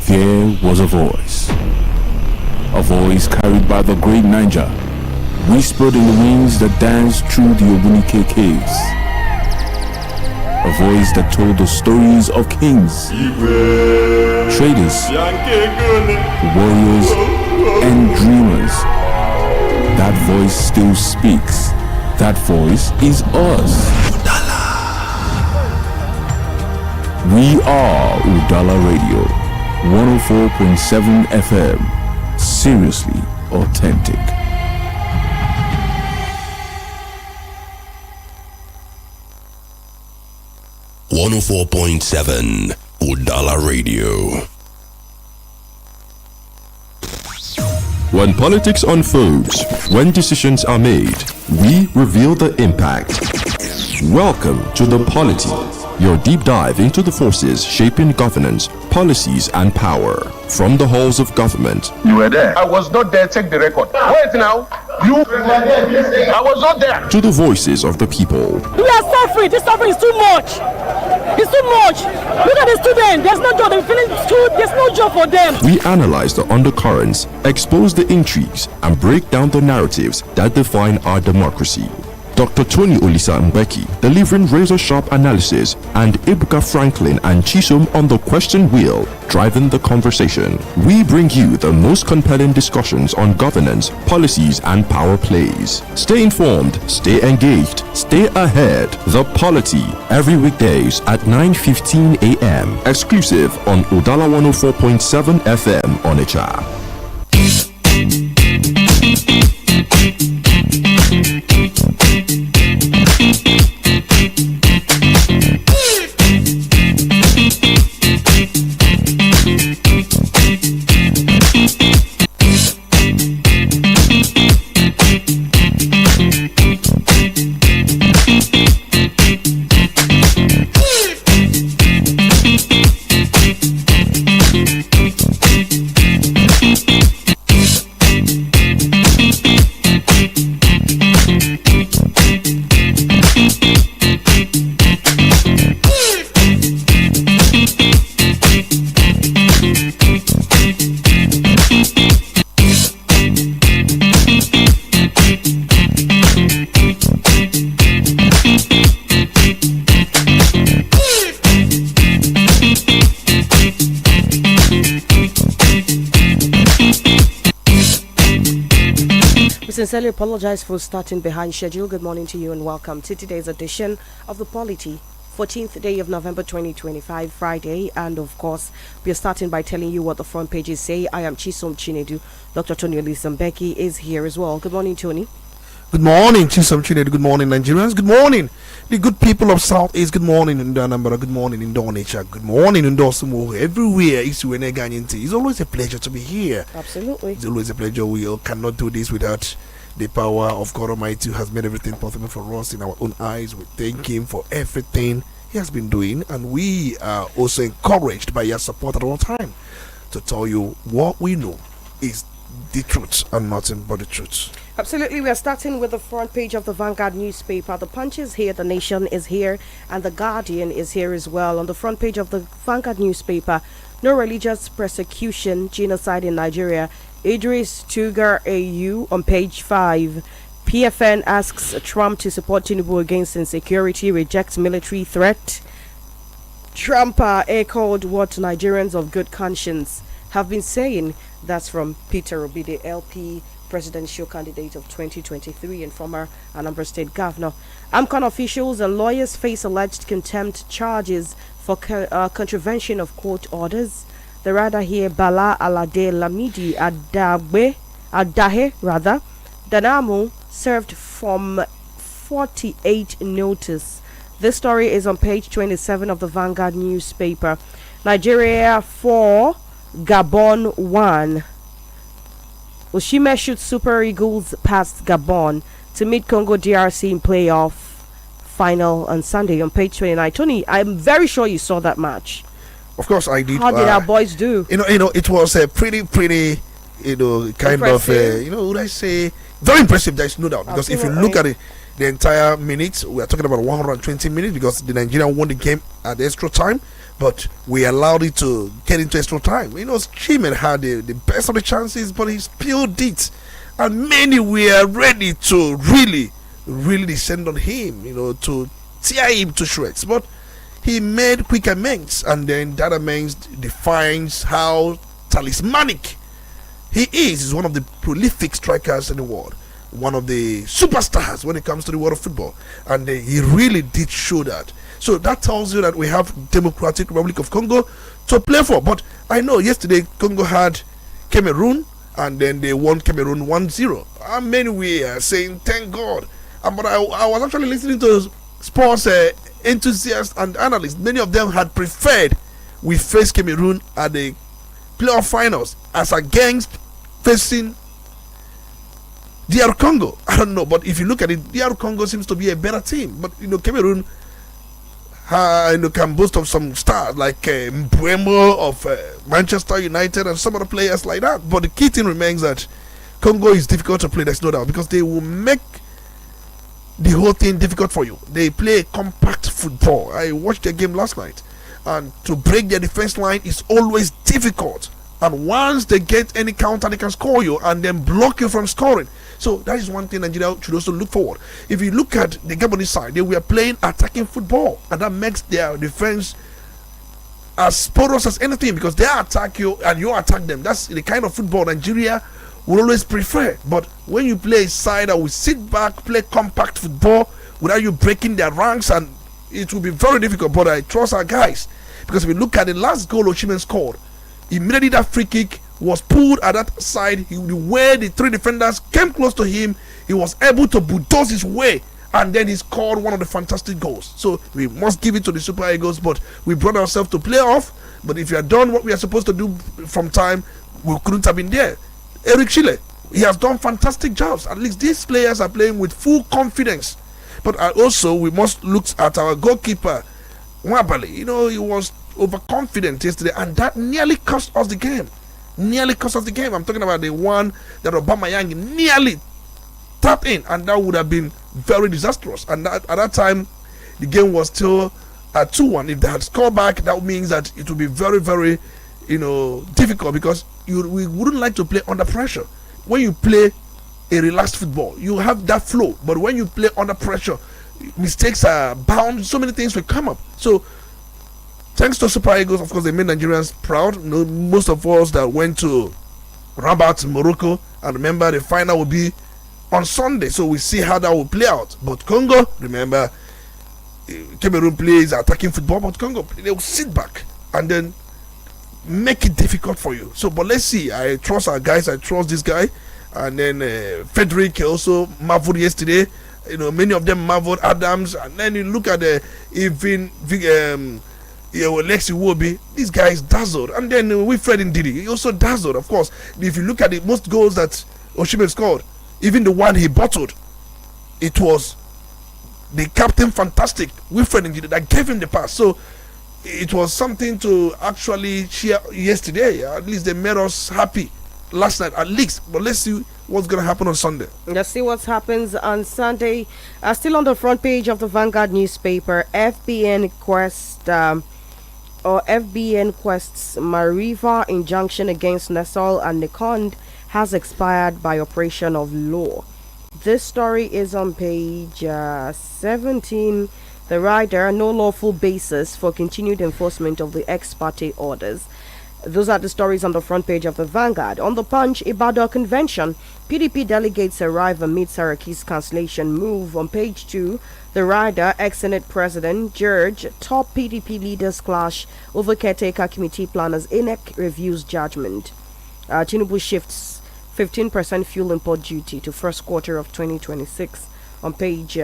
There was a voice carried by the great Niger, whispered in the winds that danced through the Obunike caves. A voice that told the stories of kings, traders, warriors, and dreamers. That voice still speaks. That voice is us. Udala. We are Udala Radio, 104.7 FM. Seriously authentic. .7 Udala Radio. When politics unfolds, when decisions are made, we reveal the impact. Welcome to the Polity, your deep dive into the forces shaping governance, policies, and power. From the halls of government. You were there. I was not there. Check the record. Wait now. You were there. I was not there. To the voices of the people. We are suffering. This suffering is too much. It's too much. Look at the students. There's no job. They finish school. There's no job for them. We analyze the undercurrents, expose the intrigues, and break down the narratives that define our democracy. Dr. Olisa Mbeki delivering razor-sharp analysis, and Ebuka Franklin and Chisom on the question wheel, driving the conversation. We bring you the most compelling discussions on governance, policies, and power plays. Stay informed, stay engaged, stay ahead. The Polity, every weekdays at 9:15 a.m. Exclusive on Udala 104.7 FM Onitsha. Sincerely apologize for starting behind schedule. Good morning to you and welcome to today's edition of the Polity, 14th day of November 2025, Friday. And of course, we are starting by telling you what the front pages say. I am Chisom Chinedu. Dr. Olisa Mbeki is here as well. Good morning, Tony. Good morning, Chisom Chinedu. Good morning, Nigerians. Good morning, the good people of Southeast. Good morning, Udala. Good morning, Indonesia. Good morning, Indosumo. Everywhere is It's always a pleasure to be here. Absolutely. It's always a pleasure. We all cannot do this without the power of God Almighty, who has made everything possible for us in our own eyes. We thank Him for everything He has been doing, and we are also encouraged by your support at all time to tell you what we know is the truth and nothing but the truth. Absolutely. We are starting with the front page of the Vanguard newspaper. The Punch is here, The Nation is here, and The Guardian is here as well. On the front page of the Vanguard newspaper, no religious persecution, genocide in Nigeria. Idris Tugar AU on page 5. PFN asks Trump to support Tinubu against insecurity, rejects military threat. Trump echoed what Nigerians of good conscience have been saying. That's from Peter Obi, the LP presidential candidate of 2023 and former Anambra State governor. AMCON officials and lawyers face alleged contempt charges for contravention of court orders. The rather here Bala Alade Lamidi Adahe Danamo served from 48 notice. This story is on page 27 of the Vanguard newspaper. Nigeria 4, Gabon 1. Oshime shoots Super Eagles past Gabon to meet Congo DRC in playoff final on Sunday on page 29. Tony, I'm very sure you saw that match. Of course I did. How did our boys do? It was a pretty, kind impressive. of, would I say, very impressive. There's no doubt. Because if you look at it, the entire minutes, we are talking about 120 minutes, because the Nigerian won the game at the extra time. but we allowed it to get into extra time. Chimen had the best of the chances, but he spilled it, and many were ready to really descend on him, to tear him to shreds. But he made quick amends, and then that amends defines how talismanic he is. He's one of the prolific strikers in the world, one of the superstars when it comes to the world of football, and he really did show that. So that tells you that we have Democratic Republic of Congo to play for. But I know yesterday Congo had Cameroon, and then they won Cameroon 1-0. And many were saying, thank God. But I was actually listening to sports enthusiasts and analysts. Many of them had preferred we face Cameroon at the playoff finals as against facing DR Congo. I don't know, but if you look at it, DR Congo seems to be a better team. But Cameroon can boast of some stars like Mbuemo of Manchester United and some other players like that. But the key thing remains that Congo is difficult to play, there's no doubt, because they will make the whole thing difficult for you. They play compact football. I watched their game last night, and to break their defense line is always difficult. And once they get any counter, they can score you and then block you from scoring. So that is one thing Nigeria should also look forward. If you look at the Gabonese side, they were playing attacking football, and that makes their defense as porous as anything, because they attack you and you attack them. That's the kind of football Nigeria will always prefer. But when you play a side that will sit back, play compact football without you breaking their ranks, and it will be very difficult. But I trust our guys, because if you look at the last goal Osimhen scored, immediately that free kick was pulled at that side, where the three defenders came close to him, he was able to bulldoze his way, and then he scored one of the fantastic goals. So we must give it to the Super Eagles, but we brought ourselves to play off. But if you had done what we are supposed to do from time, we couldn't have been there. Eric Chile, he has done fantastic jobs. At least these players are playing with full confidence. But also we must look at our goalkeeper Nwabali. He was overconfident yesterday, and that nearly cost us the game. I'm talking about the one that Aubameyang nearly tapped in, and that would have been very disastrous. And at that time, the game was still at 2-1. If they had scored back, that means that it would be very, very, difficult, because we wouldn't like to play under pressure. When you play a relaxed football, you have that flow. But when you play under pressure, mistakes are bound. So many things will come up. So thanks to Super Eagles, of course, they made Nigerians proud. Most of us that went to Rabat, Morocco, and remember the final will be on Sunday. So we see how that will play out. But Congo, remember, Cameroon plays attacking football, but Congo, they will sit back and then make it difficult for you. So, but let's see. I trust our guys. I trust this guy. And then Frederick also marveled yesterday. Many of them marveled. Adams. And then you look at even Lexi Wobi. These guys dazzled. And then Wilfred Ndidi, he also dazzled. Of course, if you look at the most goals that Osimhen scored, even the one he bottled, it was the captain, fantastic Wilfred Ndidi, that gave him the pass. So it was something to actually cheer yesterday. At least they made us happy last night, at least. But let's see what's going to happen on Sunday. Let's see what happens on Sunday. Still on the front page of the Vanguard newspaper, FBN Quest's Mariva injunction against Nassau and Nikond has expired by operation of law. This story is on page 17. The rider, no lawful basis for continued enforcement of the ex parte orders. Those are the stories on the front page of the Vanguard. On the Punch, Ibadan Convention, PDP delegates arrive amid Saraki's cancellation move. On page 2, the rider, ex-Senate President George, top PDP leaders clash over caretaker committee planners. INEC reviews judgment. Tinubu shifts 15% fuel import duty to first quarter of 2026. On page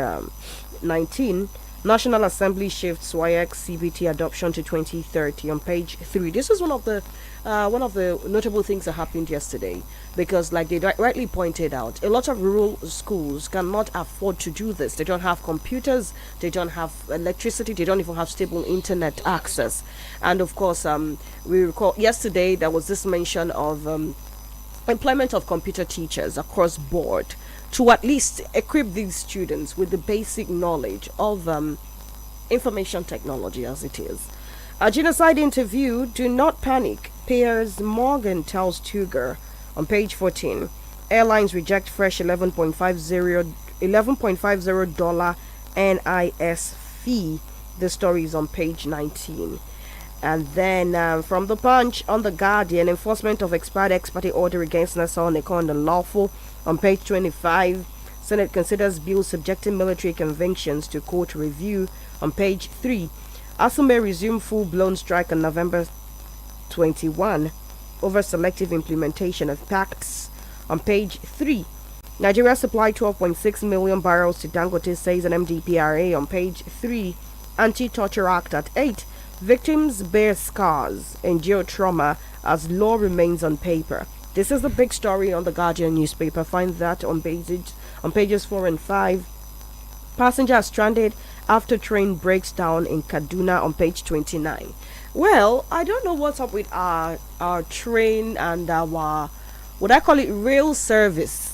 19, National Assembly shifts WIEC CBT adoption to 2030. On page 3, this is one of the notable things that happened yesterday, because like they rightly pointed out, a lot of rural schools cannot afford to do this. They don't have computers, they don't have electricity, they don't even have stable internet access. And of course, we recall yesterday there was this mention of employment of computer teachers across board, to at least equip these students with the basic knowledge of information technology as it is. A genocide interview, do not panic. Piers Morgan tells Tuger on page 14. Airlines reject fresh $11.50 NIS fee. The story is on page 19. And then from the Punch on the Guardian, enforcement of expired ex parte order against Nassau Nekon unlawful on page 25. Senate considers bill subjecting military convictions to court review on page 3. Asume resume full-blown strike on November 21 over selective implementation of pacts on page 3. Nigeria supplied 12.6 million barrels to Dangote, says an MDPRA on page 3. Anti-Torture Act at 8. Victims bear scars, endure trauma as law remains on paper. This is the big story on the Guardian newspaper. Find that on pages 4 and 5. Passenger stranded after train breaks down in Kaduna on page 29. Well, I don't know what's up with our train and our, what I call it, rail service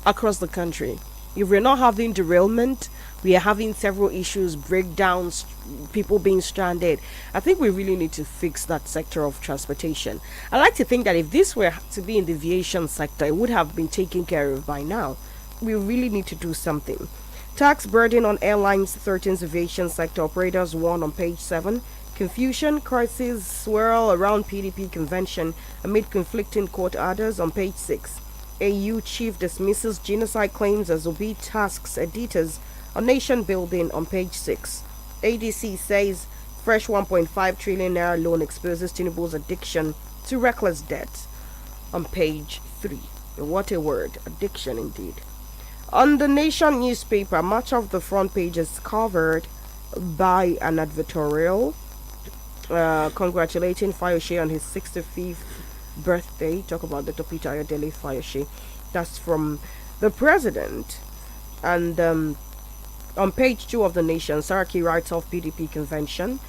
across the country. If we're not having derailment, we are having several issues, breakdowns, people being stranded. I think we really need to fix that sector of transportation. I like to think that if this were to be in the aviation sector, it would have been taken care of by now. We really need to do something. Tax burden on airlines threatens aviation sector, operators warn on page 7. Confusion, crisis swirl around PDP convention amid conflicting court orders on page 6. AU chief dismisses genocide claims as obey tasks editors on nation building on page 6. ADC says fresh 1.5 trillion naira loan exposes Tinubu's addiction to reckless debt on page 3. What a word, addiction indeed. On the Nation newspaper, much of the front page is covered by an advertorial congratulating Fayose on his 65th birthday. Talk about the Topita Ayodele Fayose. That's from the president. And on page 2 of the Nation, Saraki writes off PDP convention.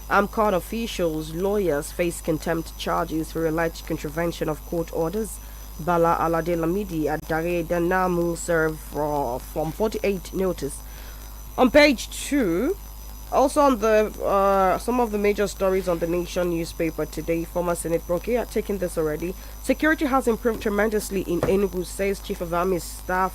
AMCON officials, lawyers face contempt charges for alleged contravention of court orders. Bala Alade Lamidi at Dare Danam will serve from 48 notice. On page 2, also on the some of the major stories on the Nation newspaper today, former Senate Broke had taken this already. Security has improved tremendously in Enugu, says Chief of Army Staff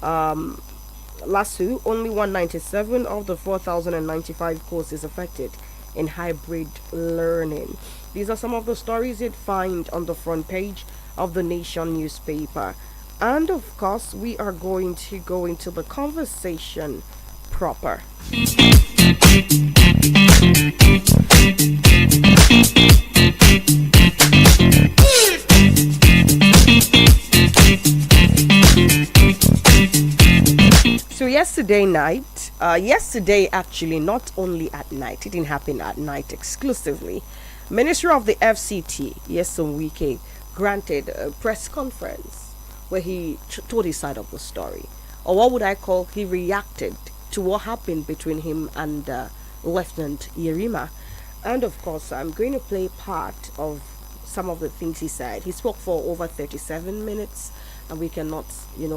Lasu. Only 197 of the 4,095 courses affected in hybrid learning. These are some of the stories you'd find on the front page of the Nation newspaper. And of course, we are going to go into the conversation proper. So yesterday actually, not only at night, it didn't happen at night exclusively. Minister of the FCT, Nyesom Wike, granted a press conference where he told his side of the story, or what would I call, he reacted to what happened between him and Lieutenant Yerima. And of course, I'm going to play part of some of the things he said. He spoke for over 37 minutes, and we cannot,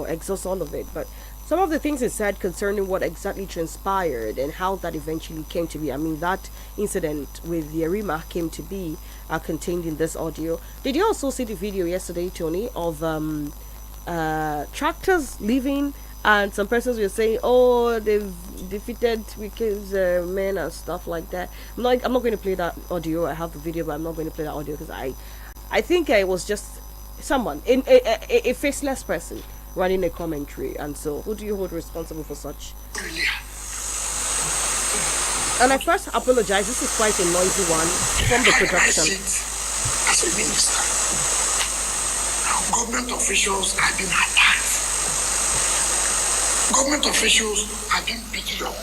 exhaust all of it, but some of the things he said concerning what exactly transpired and how that eventually came to be. I mean, that incident with Yerima came to be contained in this audio. Did you also see the video yesterday, Tony, of tractors leaving, and some persons were saying, oh, they've defeated Wike's men and stuff like that? I'm not going to play that audio. I have the video, but I'm not going to play that audio because I think it was just someone, a faceless person running a commentary. And so who do you hold responsible for such? And I first apologize, this is quite a noisy one from the production. As a minister, government officials have been attacked. Government officials have been beaten up.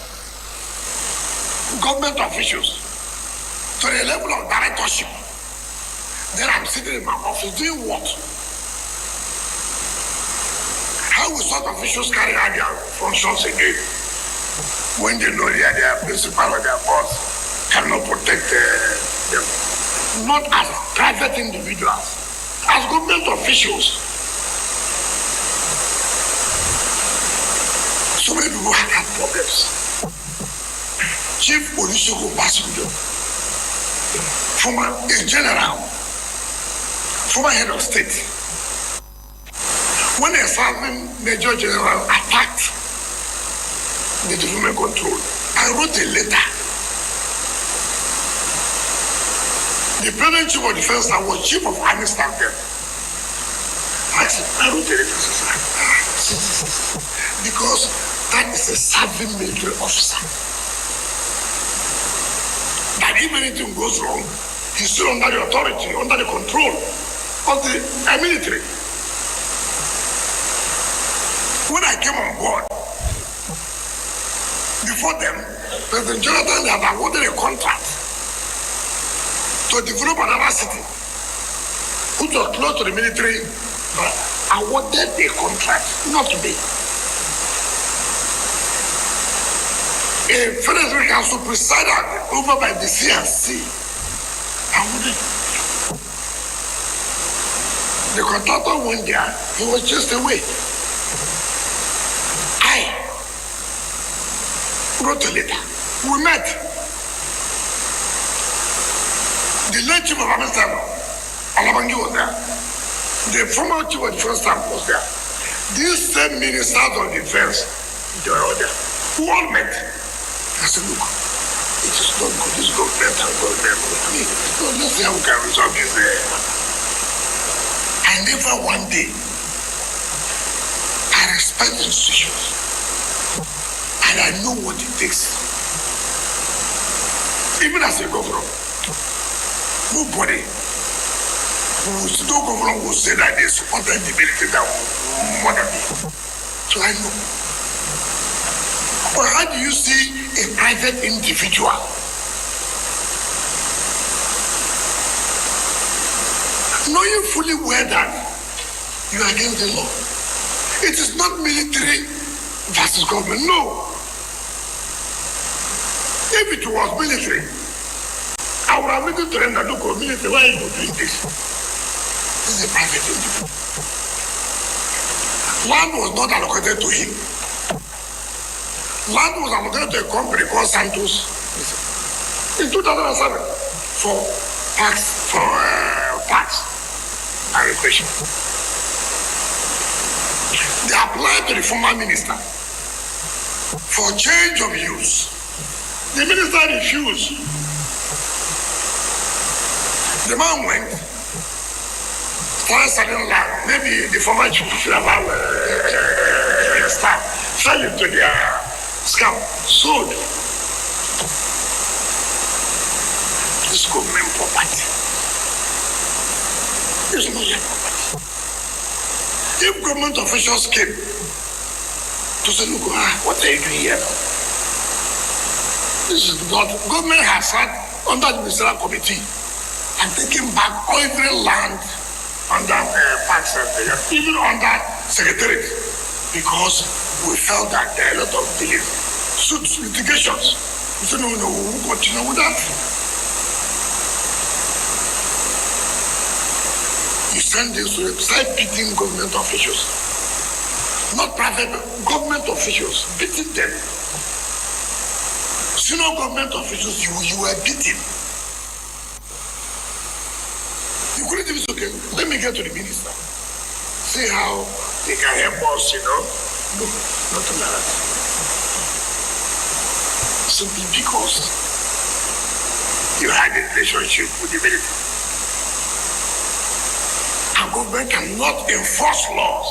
Government officials, to the level of directorship, then I'm sitting in my office doing what? How will such officials carry out their functions again when they know their principal or their boss cannot protect them? Not as private individuals, as government officials. So many people have had problems. Chief Olusegun Obasanjo former general, former head of state, when a serving major general attacked the development control, I wrote a letter. The present chief of defense staff was chief of army staff then. I wrote a letter because that is a serving military officer. That if anything goes wrong, he's still under the authority, under the control of the military. When I came on board, before them, President Jonathan had awarded a contract to develop another city, which was close to the military, but awarded a contract, not to me. A federal council presided over by the CNC. Awarded. The contractor went there, he was just away. I wrote a letter. We met. The late chief of army staff, Alabangi, was there. The former chief of defense staff was there. These same ministers of defense, they were all there. We all met. I said, look, it is not good. This government and government. I mean, let's see how we can resolve this. I never one day, I respect institutions. And I know what it takes. Even as a governor, nobody no governor will say that they supported the military that more than me. So I know. But how do you see a private individual knowing fully well that you are against the law? It is not military versus government, no. If it was military, I would have written to them that look, military, why are you doing this? This is a private individual. Land was not allocated to him. Land was allocated to a company called Santos in 2007 for tax and recreation. They applied to the former minister for change of use. The minister refused. The man went, started selling land. Maybe the former chief should have had staff, fell into their scam, sold. This government property. It's not your property. If government officials came to say, look, what are you doing here now? This is not, government has sat under the ministerial committee and taken back every land under parks and even under secretariat, because we felt that there are a lot of delays, suits, litigations. We said, no, we'll continue with that. You send this to start beating government officials, not private, government officials, beating them. Senior government officials, you were beaten. You couldn't even say, okay, let me get to the minister. See how they can help us, No, not to that. Simply because you had a relationship with the military. Our government cannot enforce laws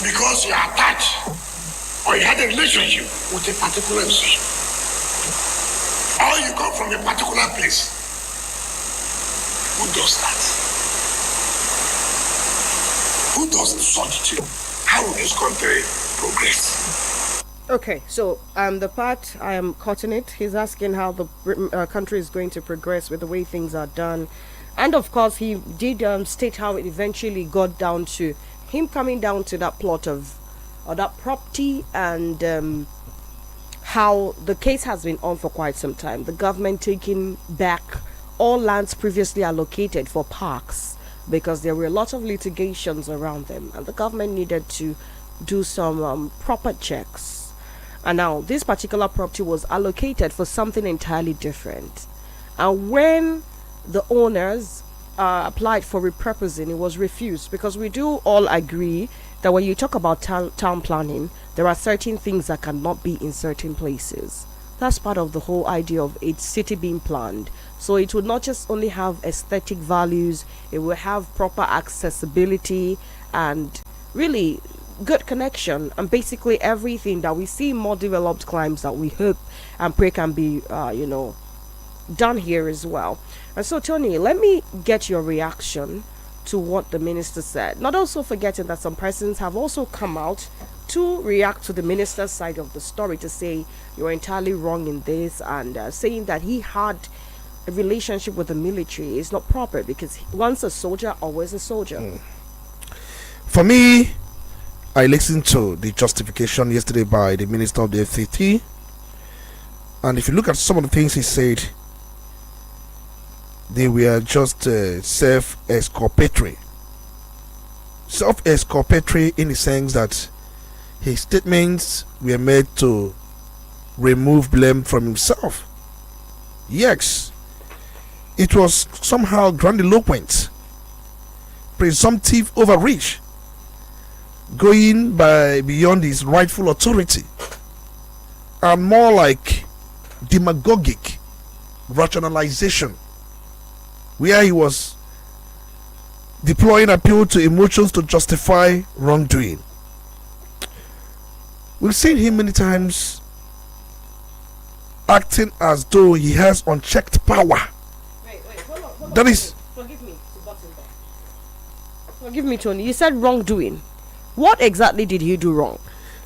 because you are attached or you had a relationship with a particular institution, or you come from a particular place. Who does that? Who does such thing? How will this country progress? Okay, so the part I am cutting it. He's asking how the country is going to progress with the way things are done, and of course he did state how it eventually got down to him coming down to that plot of or that property, and how the case has been on for quite some time. The government taking back all lands previously allocated for parks because there were a lot of litigations around them, and the government needed to do some proper checks. And now this particular property was allocated for something entirely different. And when the owners applied for repurposing, it was refused, because we do all agree that when you talk about town planning, there are certain things that cannot be in certain places. That's part of the whole idea of a city being planned. So it would not just only have aesthetic values, it will have proper accessibility and really good connection, and basically everything that we see in more developed climes that we hope and pray can be done here as well. And so, Tony, let me get your reaction to what the minister said, not also forgetting that some persons have also come out to react to the minister's side of the story, to say you're entirely wrong in this, and saying that he had a relationship with the military is not proper, because once a soldier, always a soldier. For me, I listened to the justification yesterday by the Minister of the FCT, and if you look at some of the things he said, they were just self-exculpatory. Self-exculpatory in the sense that his statements were made to remove blame from himself. Yes, it was somehow grandiloquent, presumptive overreach, going beyond his rightful authority, and more like demagogic rationalization, where he was deploying appeal to emotions to justify wrongdoing. We've seen him many times acting as though he has unchecked power. Wait, hold on. That is, forgive me to button there. Forgive me, Tony. You said wrongdoing. What exactly did he do wrong?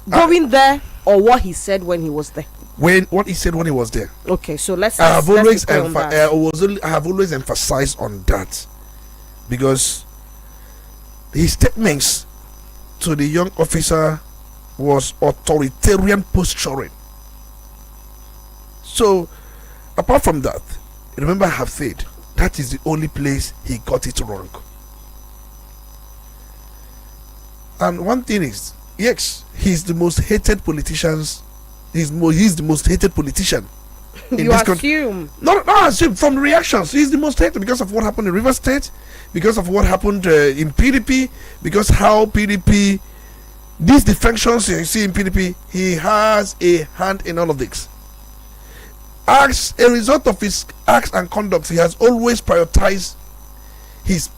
Going there, or what he said when he was there? What he said when he was there. Okay, so I have always emphasized on that, because his statements to the young officer was authoritarian posturing. So, apart from that, remember I have said that is the only place he got it wrong. And one thing is, yes, he's the most hated politicians. He's the most hated politician in you this assume? No, assume from reactions. He's the most hated because of what happened in River State, because of what happened in PDP, because how PDP, these defections you see in PDP, he has a hand in all of this. As a result of his acts and conduct, he has always prioritized his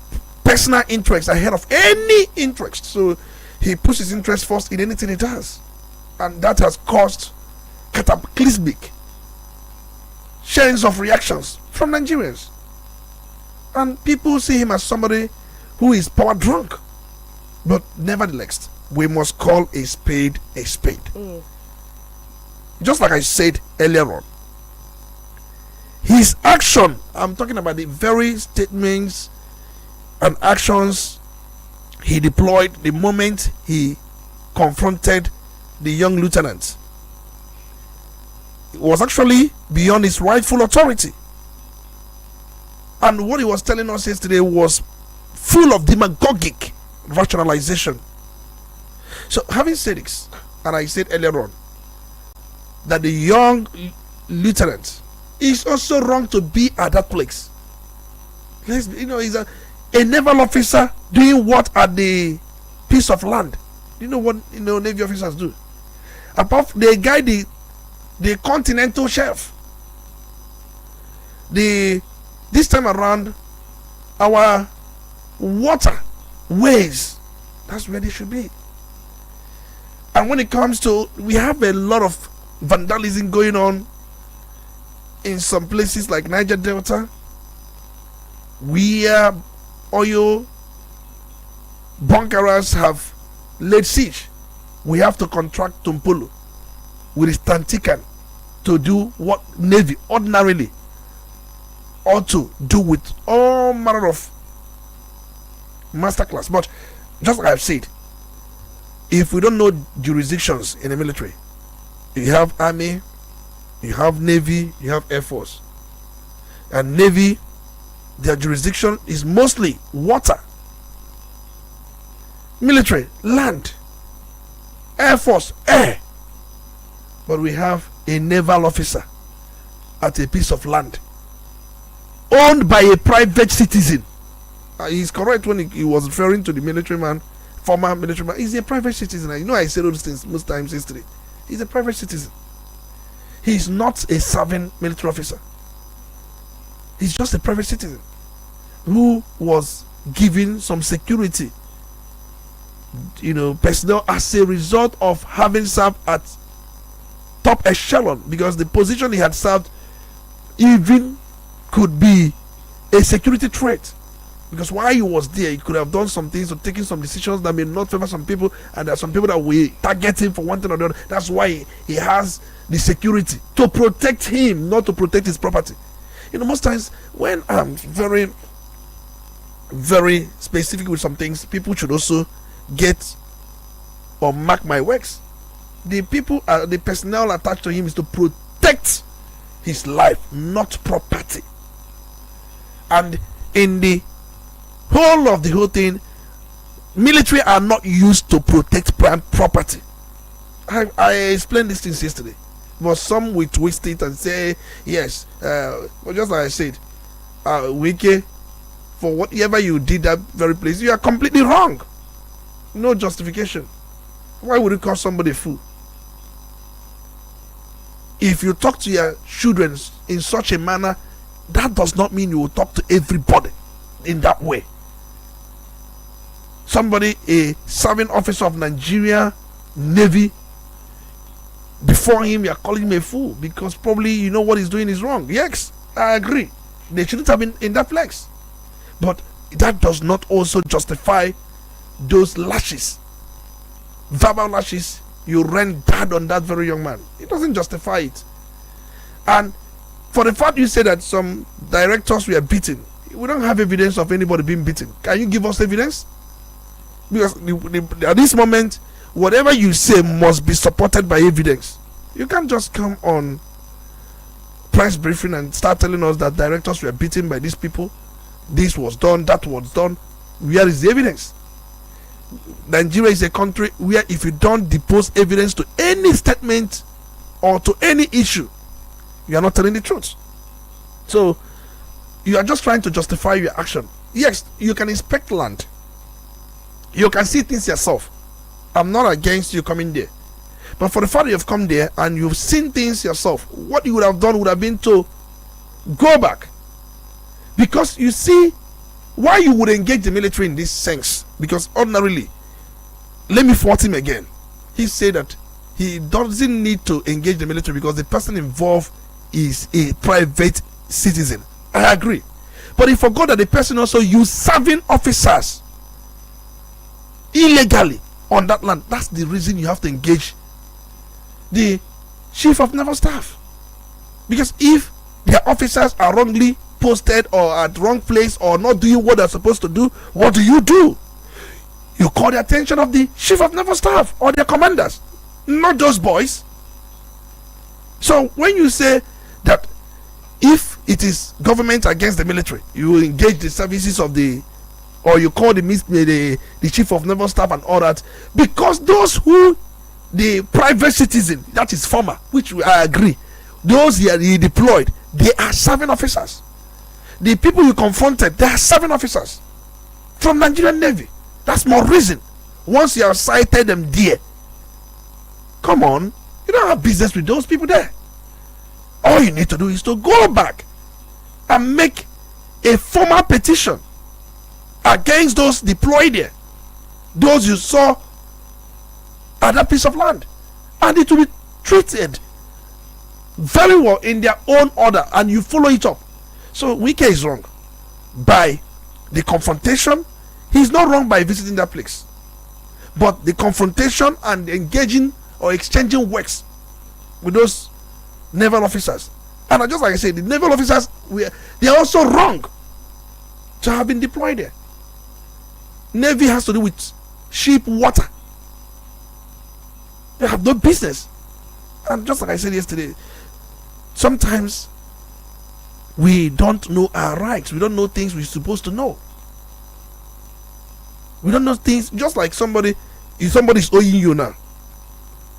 personal interests ahead of any interest. So he puts his interest first in anything he does, and that has caused cataclysmic chains of reactions from Nigerians, and people see him as somebody who is power drunk. But nevertheless, we must call a spade a spade. Just like I said earlier on, his action, I'm talking about the very statements and actions he deployed the moment he confronted the young lieutenant, was actually beyond his rightful authority. And what he was telling us yesterday was full of demagogic rationalization. So, having said this, and I said earlier on that the young lieutenant is also wrong to be at that place. He's a naval officer doing what at the piece of land? You know what Navy officers do? Apart from they guide the continental shelf. This time around, our water ways, that's where they should be. And when it comes to, we have a lot of vandalism going on in some places like Niger Delta, where oil bunkerers have laid siege. We have to contract Tumpulu with Tantikan to do what Navy ordinarily ought to do with all manner of masterclass. But just like I've said, if we don't know jurisdictions in the military, you have Army, you have Navy, you have Air Force. And Navy, their jurisdiction is mostly water. Military, land. Air Force, air. but we have a naval officer at a piece of land owned by a private citizen. He's correct when he was referring to the military man, former military man. He's a private citizen. You know, I say those things most times yesterday. He's a private citizen. He's not a serving military officer. He's just a private citizen who was given some security, personnel as a result of having served at top echelon, because the position he had served even could be a security threat. Because while he was there, he could have done some things or taken some decisions that may not favor some people, and there are some people that will target him for one thing or the other. That's why he has the security to protect him, not to protect his property. Most times when I'm very, very specific with some things, people should also get or mark my works. The personnel attached to him is to protect his life, not property. And in the whole of the whole thing, military are not used to protect property. I explained these things yesterday, but some will twist it and say yes, but just like I said, Wike, for whatever you did that very place, you are completely wrong. No justification. Why would you call somebody a fool? If you talk to your children in such a manner, that does not mean you will talk to everybody in that way. Somebody, a serving officer of Nigeria Navy, before him, you are calling him a fool because probably you know what he's doing is wrong. Yes, I agree. They shouldn't have been in that place. But that does not also justify those lashes, verbal lashes you rendered on that very young man. It doesn't justify it. And for the fact you say that some directors were beaten, we don't have evidence of anybody being beaten. Can you give us evidence? Because at this moment, whatever you say must be supported by evidence. You can't just come on press briefing and start telling us that directors were beaten by these people. This was done, that was done. Where is the evidence? Nigeria is a country where if you don't depose evidence to any statement or to any issue, you are not telling the truth. So you are just trying to justify your action. Yes, you can inspect land. You can see things yourself. I'm not against you coming there. But for the fact that you've come there and you've seen things yourself, what you would have done would have been to go back. Because you see, why you would engage the military in this sense, because ordinarily, let me fault him again. He said that he doesn't need to engage the military because the person involved is a private citizen. I agree. But he forgot that the person also used serving officers illegally on that land. That's the reason you have to engage the chief of naval staff. Because if their officers are wrongly posted or at wrong place or not doing what they're supposed to do, what do? You call the attention of the chief of naval staff or their commanders, not those boys. So when you say that if it is government against the military, you engage the services of the, or you call the chief of naval staff and all that, because those who, the private citizen, that is former, which I agree, those he deployed, they are serving officers. The people you confronted, they are serving officers from Nigerian Navy. That's more reason. Once you have cited them there, come on, you don't have business with those people there. All you need to do is to go back and make a formal petition against those deployed there, those you saw at that piece of land, and it will be treated very well in their own order, and you follow it up. So Wike is wrong by the confrontation. He's not wrong by visiting that place, but the confrontation and engaging or exchanging works with those naval officers, and just like I said, the naval officers, they are also wrong to have been deployed there. Navy has to do with ship water. They have no business. And just like I said yesterday, sometimes we don't know our rights. We don't know things we're supposed to know. We don't know things. Just like somebody is owing you now.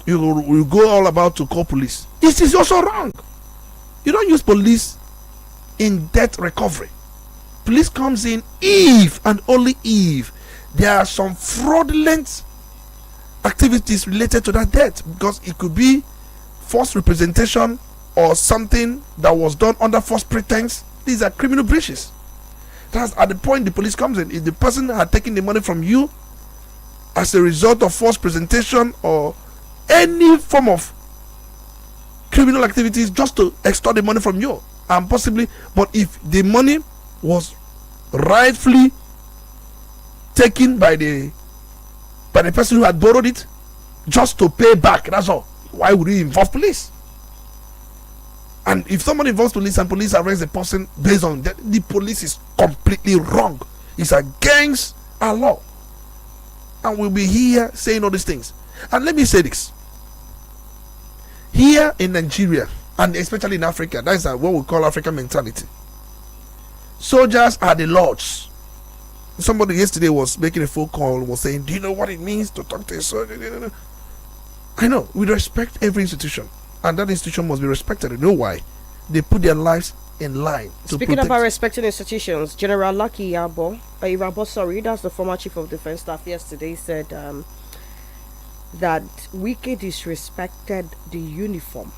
you go all about to call police. It is also wrong. You don't use police in debt recovery. Police comes in if and only if there are some fraudulent activities related to that debt, because it could be false representation or something that was done under false pretense. These are criminal breaches. That's at the point the police comes in. If the person had taken the money from you as a result of false presentation or any form of criminal activities just to extort the money from you, and possibly, but if the money was rightfully taken by the person who had borrowed it just to pay back, that's all. Why would you involve police? And if someone involves police and police arrests the person based on that, the police is completely wrong. It's against our law. And we'll be here saying all these things. And let me say this. Here in Nigeria, and especially in Africa, that's what we call African mentality. Soldiers are the lords. Somebody yesterday was making a phone call, was saying, do you know what it means to talk to a soldier? I know, we respect every institution, and that institution must be respected. You know why? They put their lives in line. Speaking about respecting institutions, General Lucky Irabo, that's the former Chief of Defense Staff, yesterday said that Wike disrespected the uniform,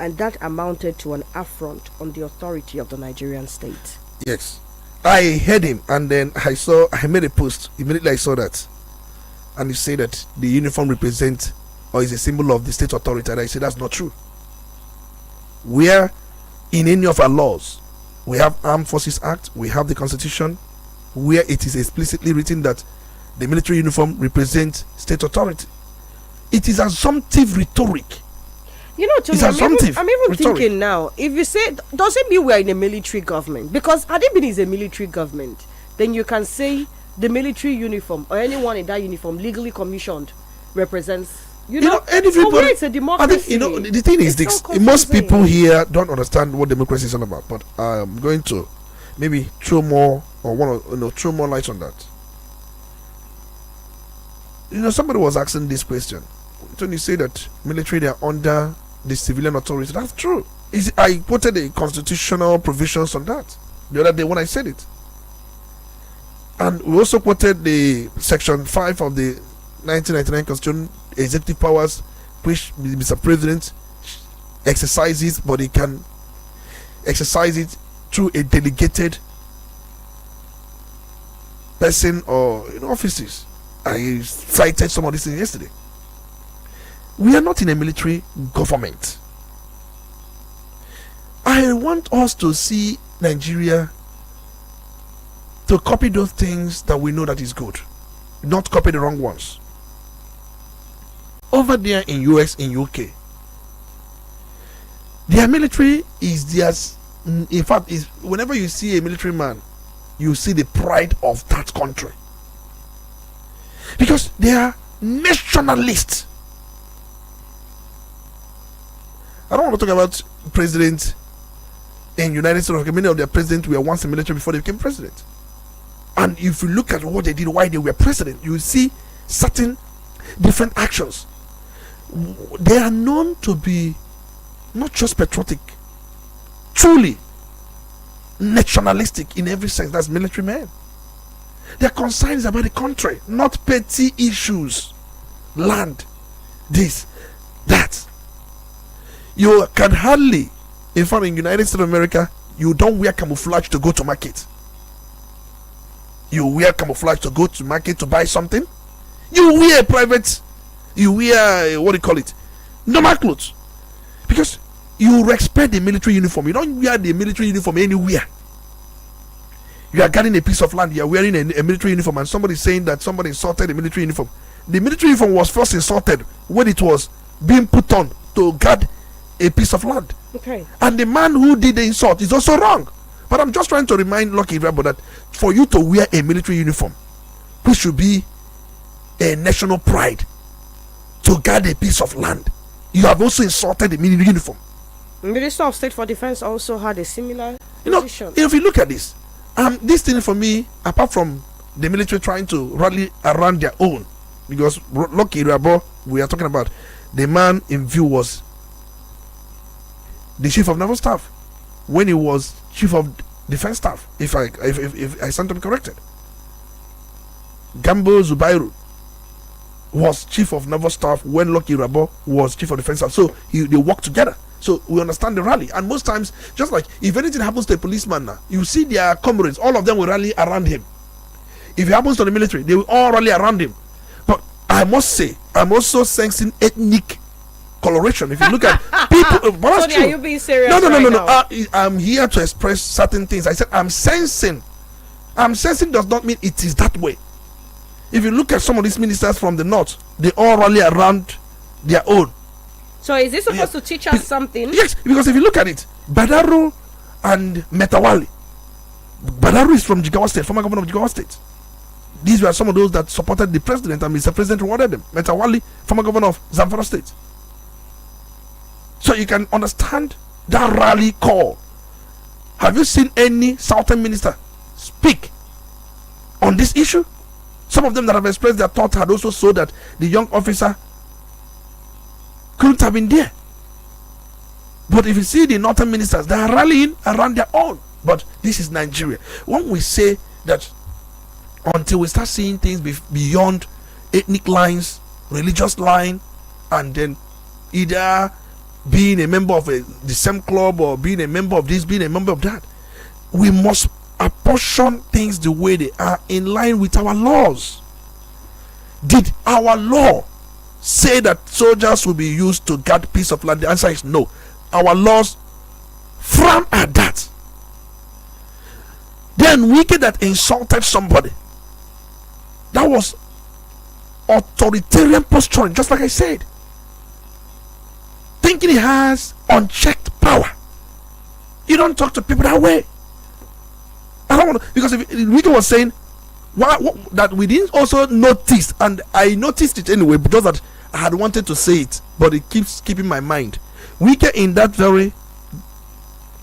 and that amounted to an affront on the authority of the Nigerian state. Yes, I heard him, and then I made a post immediately. I saw that, and he said that the uniform represents or is a symbol of the state authority, and I said that's not true. Where in any of our laws, we have Armed Forces Act, we have the Constitution, where it is explicitly written that the military uniform represents state authority. It is assumptive rhetoric. You know, Tony, I'm even thinking now, if you say, does it mean we're in a military government? Because had it been is a military government, then you can say the military uniform or anyone in that uniform legally commissioned represents, everybody. It's a democracy. I think, the thing is this, most people here don't understand what democracy is all about, but I'm going to maybe throw more light on that. Somebody was asking this question. When you say that military, they are under the civilian authority, that's true. I quoted the constitutional provisions on that the other day when I said it. And we also quoted the section 5 of the 1999 Constitution, executive powers, which Mr. President exercises, but he can exercise it through a delegated person or offices. I cited some of these things yesterday. We are not in a military government. I want us to see Nigeria to copy those things that we know that is good, not copy the wrong ones. Over there in US, in UK, their military is theirs. In fact, whenever you see a military man, you see the pride of that country, because they are nationalists. I don't want to talk about presidents in United States. Many of their presidents were once in military before they became president. And if you look at what they did, why they were president, you will see certain different actions. They are known to be not just patriotic, truly nationalistic in every sense. That's military men. Their concern is about the country, not petty issues, land, this, that. You can hardly, in fact, in the United States of America, you don't wear camouflage to go to market. You wear camouflage to go to market to buy something. You wear normal clothes, because you respect the military uniform. You don't wear the military uniform anywhere. You are guarding a piece of land, you are wearing a military uniform, and somebody is saying that somebody insulted the military uniform. The military uniform was first insulted when it was being put on to guard a piece of land. Okay. And the man who did the insult is also wrong. But I'm just trying to remind Lucky Irabo that for you to wear a military uniform, which should be a national pride, to guard a piece of land, you have also insulted the military uniform. Minister of State for Defense also had a similar position. If you look at this thing for me, apart from the military trying to rally around their own, because Lucky Irabo, we are talking about the man in view was the chief of naval staff when he was chief of defense staff. If I stand to be corrected, Gambo Zubairu was chief of naval staff when Lucky Rabo was chief of defense staff. So they work together. So we understand the rally. And most times, just like if anything happens to a policeman now, you see their comrades, all of them will rally around him. If it happens to the military, they will all rally around him. But I must say, I'm also sensing ethnic coloration. If you look at people, but Tony, are you being serious? No. I'm here to express certain things. I said I'm sensing. Does not mean it is that way. If you look at some of these ministers from the north, they all rally around their own. So is this supposed to teach us something? Yes, because if you look at it, Badaro and Metawali. Badaro is from Jigawa State, former governor of Jigawa State. These were some of those that supported the president, and Mr. President rewarded them. Metawali, former governor of Zamfara State. So you can understand that rally call. Have you seen any southern minister speak on this issue? Some of them that have expressed their thought had also saw that the young officer couldn't have been there. But if you see the northern ministers, they are rallying around their own. But this is Nigeria. When we say that until we start seeing things beyond ethnic lines, religious line, and then either being a member of the same club or being a member of this, being a member of that, we must apportion things the way they are in line with our laws. Did our law say that soldiers will be used to guard peace of land? The answer is no. Our laws frown at that. Then wicked that insulted somebody, that was authoritarian posturing, just like I said, thinking he has unchecked power. You don't talk to people that way. I don't want to, because if Wicked was saying that we didn't also notice, and I noticed it anyway because that I had wanted to say it, but it keeps keeping my mind. Wicked in that very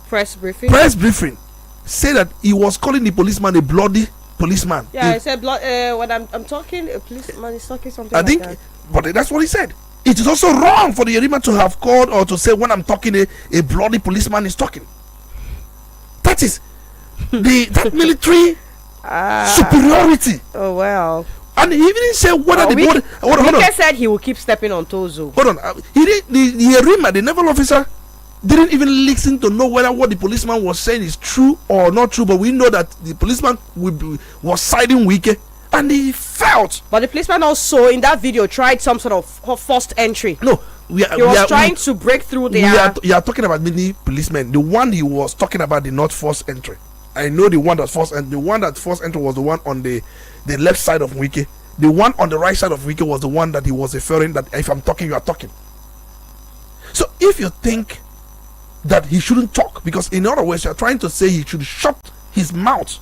press briefing said that he was calling the policeman a bloody policeman. Yeah, I said when I'm talking, a policeman is talking something. I think, that. But that's what he said. It is also wrong for the Yerima to have called or to say when I'm talking a bloody policeman is talking. That is that military superiority. Oh well. And he didn't say whether the body. Hold on. Said he will keep stepping on toes. Hold on. He did the Yerima, the naval officer, didn't even listen to know whether what the policeman was saying is true or not true. But we know that the policeman was siding Wike, and he felt. But the policeman also in that video tried some sort of forced entry. No, he was trying to break through there. You are talking about many policemen. The one he was talking about did not force entry. I know the one that forced, and the one that forced entry was the one on the left side of Wike. The one on the right side of Wike was the one that he was referring that if I'm talking, you are talking. So if you think that he shouldn't talk, because in other words, you are trying to say he should shut his mouth.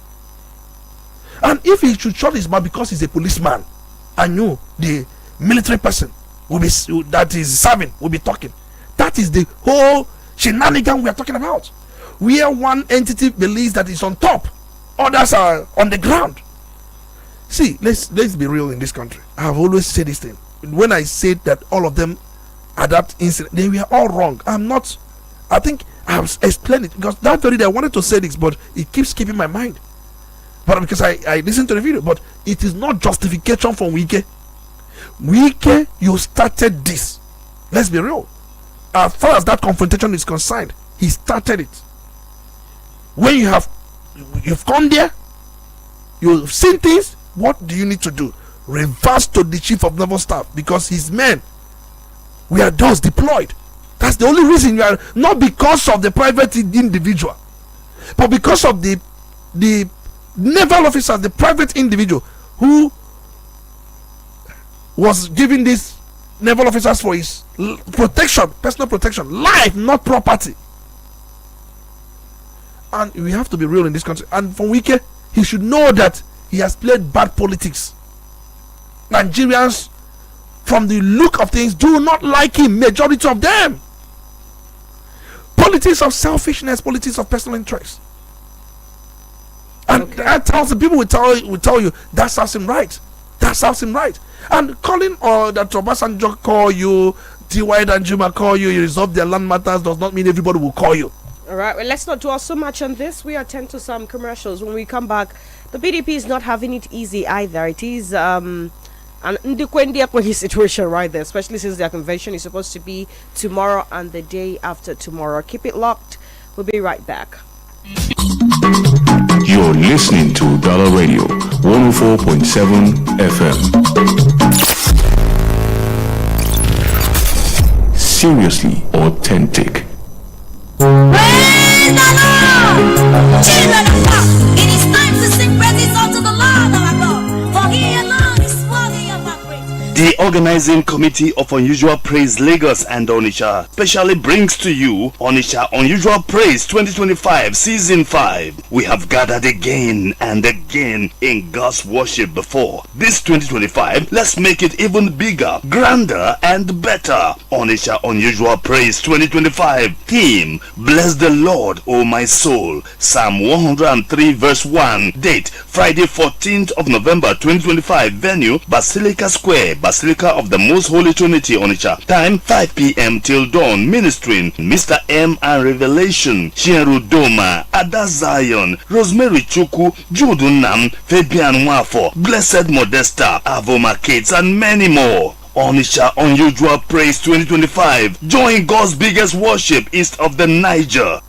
And if he should shut his mouth because he's a policeman, and you, the military person, that is serving, will be talking. That is the whole shenanigan we are talking about. Where one entity believes that it's on top, others are on the ground. See, let's be real in this country. I have always said this thing. When I said that all of them at that incident, they were all wrong. I think I have explained it, because that very day I wanted to say this, but it keeps keeping my mind. But because I listened to the video, but it is not justification for Wike. Wike, you started this. Let's be real. As far as that confrontation is concerned, he started it. When you've come there, you've seen things. What do you need to do? Reverse to the chief of naval staff, because his men were those deployed. That's the only reason you are, not because of the private individual, but because of the naval officer, the private individual who was giving these naval officers for his protection, personal protection, life, not property. And we have to be real in this country. And from Wike, he should know that he has played bad politics. Nigerians, from the look of things, do not like him. Majority of them. Politics of selfishness, politics of personal interest. And that tells the people will tell you that serves him right. That serves him right. And calling or that Obasanjo call you T.Y. Danjuma call you, you resolve their land matters, does not mean everybody will call you. All right, well, let's not dwell so much on this. We attend to some commercials. When we come back, the PDP is not having it easy either. It is an Ndikwendi situation right there, especially since their convention is supposed to be tomorrow and the day after tomorrow. Keep it locked. We'll be right back. You're listening to Udala Radio 104.7 FM. Seriously authentic. Praise the Lord! Children of God, it is time to sing praises unto the Lord our God, for He alone is worthy of our praise. The organizing committee of Unusual Praise Lagos and Onitsha specially brings to you Onitsha Unusual Praise 2025 Season 5. We have gathered again and again in God's worship before. This 2025, let's make it even bigger, grander, and better. Onitsha Unusual Praise 2025 theme: Bless the Lord, O my soul. Psalm 103 verse 1. Date: Friday 14th of November 2025. Venue: Basilica Square, Basilica of the Most Holy Trinity, Onitsha. Time: 5 p.m. till dawn. Ministering: Mr. M and Revelation, Chinru Doma, Ada Zion, Rosemary Chuku, Judunam, Fabian Wafo, Blessed Modesta, Avoma Kates, and many more. Onitsha Unusual Praise 2025. Join God's biggest worship east of the Niger.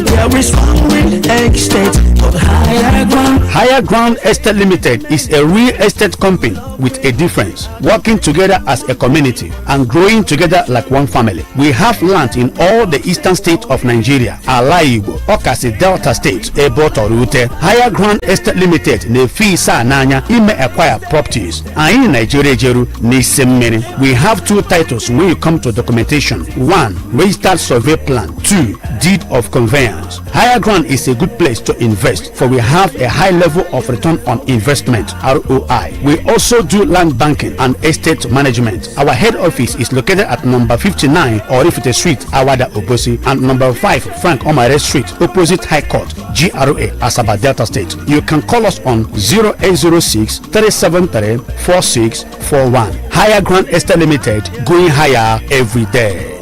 There is one real estate called Higher Ground. Higher Ground Estate Limited is a real estate company with a difference, working together as a community and growing together like one family. We have land in all the eastern states of Nigeria: Ala Igbo, Okasi Delta State, Eboto Rute. Higher Ground Estate Limited ne fi sa nanya ime acquire properties. In Nigeria Jeru ni semene. We have two titles when you come to documentation: 1, registered survey plan; 2, deed of conveyance. Higher Ground is a good place to invest, for we have a high level of return on investment (ROI). We also do land banking and estate management. Our head office is located at number 59 Orifite Street, Awada Obosi, and number 5 Frank Omare Street, opposite High Court, GRA, Asaba Delta State. You can call us on 0806 373 4641. Higher Ground Estate Limited, going higher every day.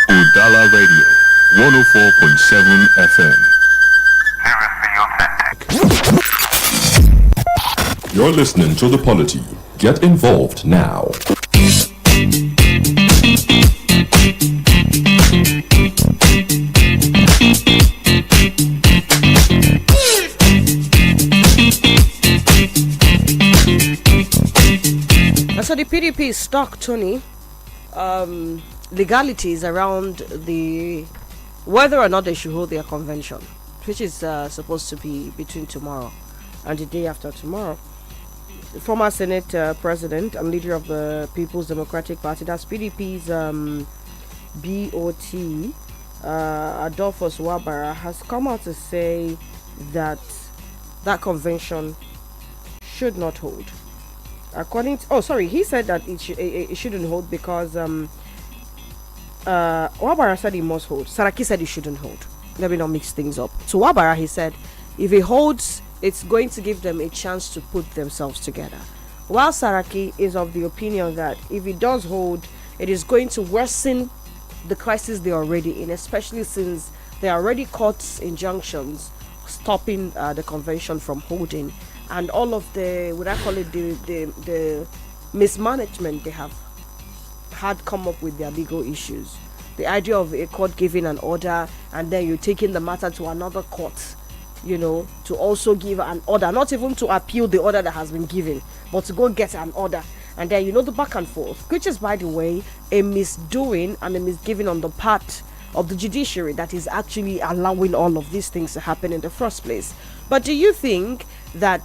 Udala Radio 104.7 FM. You're listening to the Polity. Get involved now. So the PDP is stuck, Tony. Legalities around the whether or not they should hold their convention, which is supposed to be between tomorrow and the day after tomorrow. The former Senate president and leader of the People's Democratic Party, that's PDP's BOT, Adolphus Wabara, has come out to say that that convention should not hold. According to, he said that it shouldn't hold because Wabara said he must hold. Saraki said he shouldn't hold. Let me not mix things up. So Wabara, he said, if he holds, it's going to give them a chance to put themselves together. While Saraki is of the opinion that if he does hold, it is going to worsen the crisis they're already in, especially since there are already court injunctions stopping the convention from holding, and all of the, would I call it, the mismanagement they have had come up with their legal issues. The idea of a court giving an order and then you're taking the matter to another court, to also give an order, not even to appeal the order that has been given, but to go get an order. And then the back and forth, which is, by the way, a misdoing and a misgiving on the part of the judiciary that is actually allowing all of these things to happen in the first place. But do you think that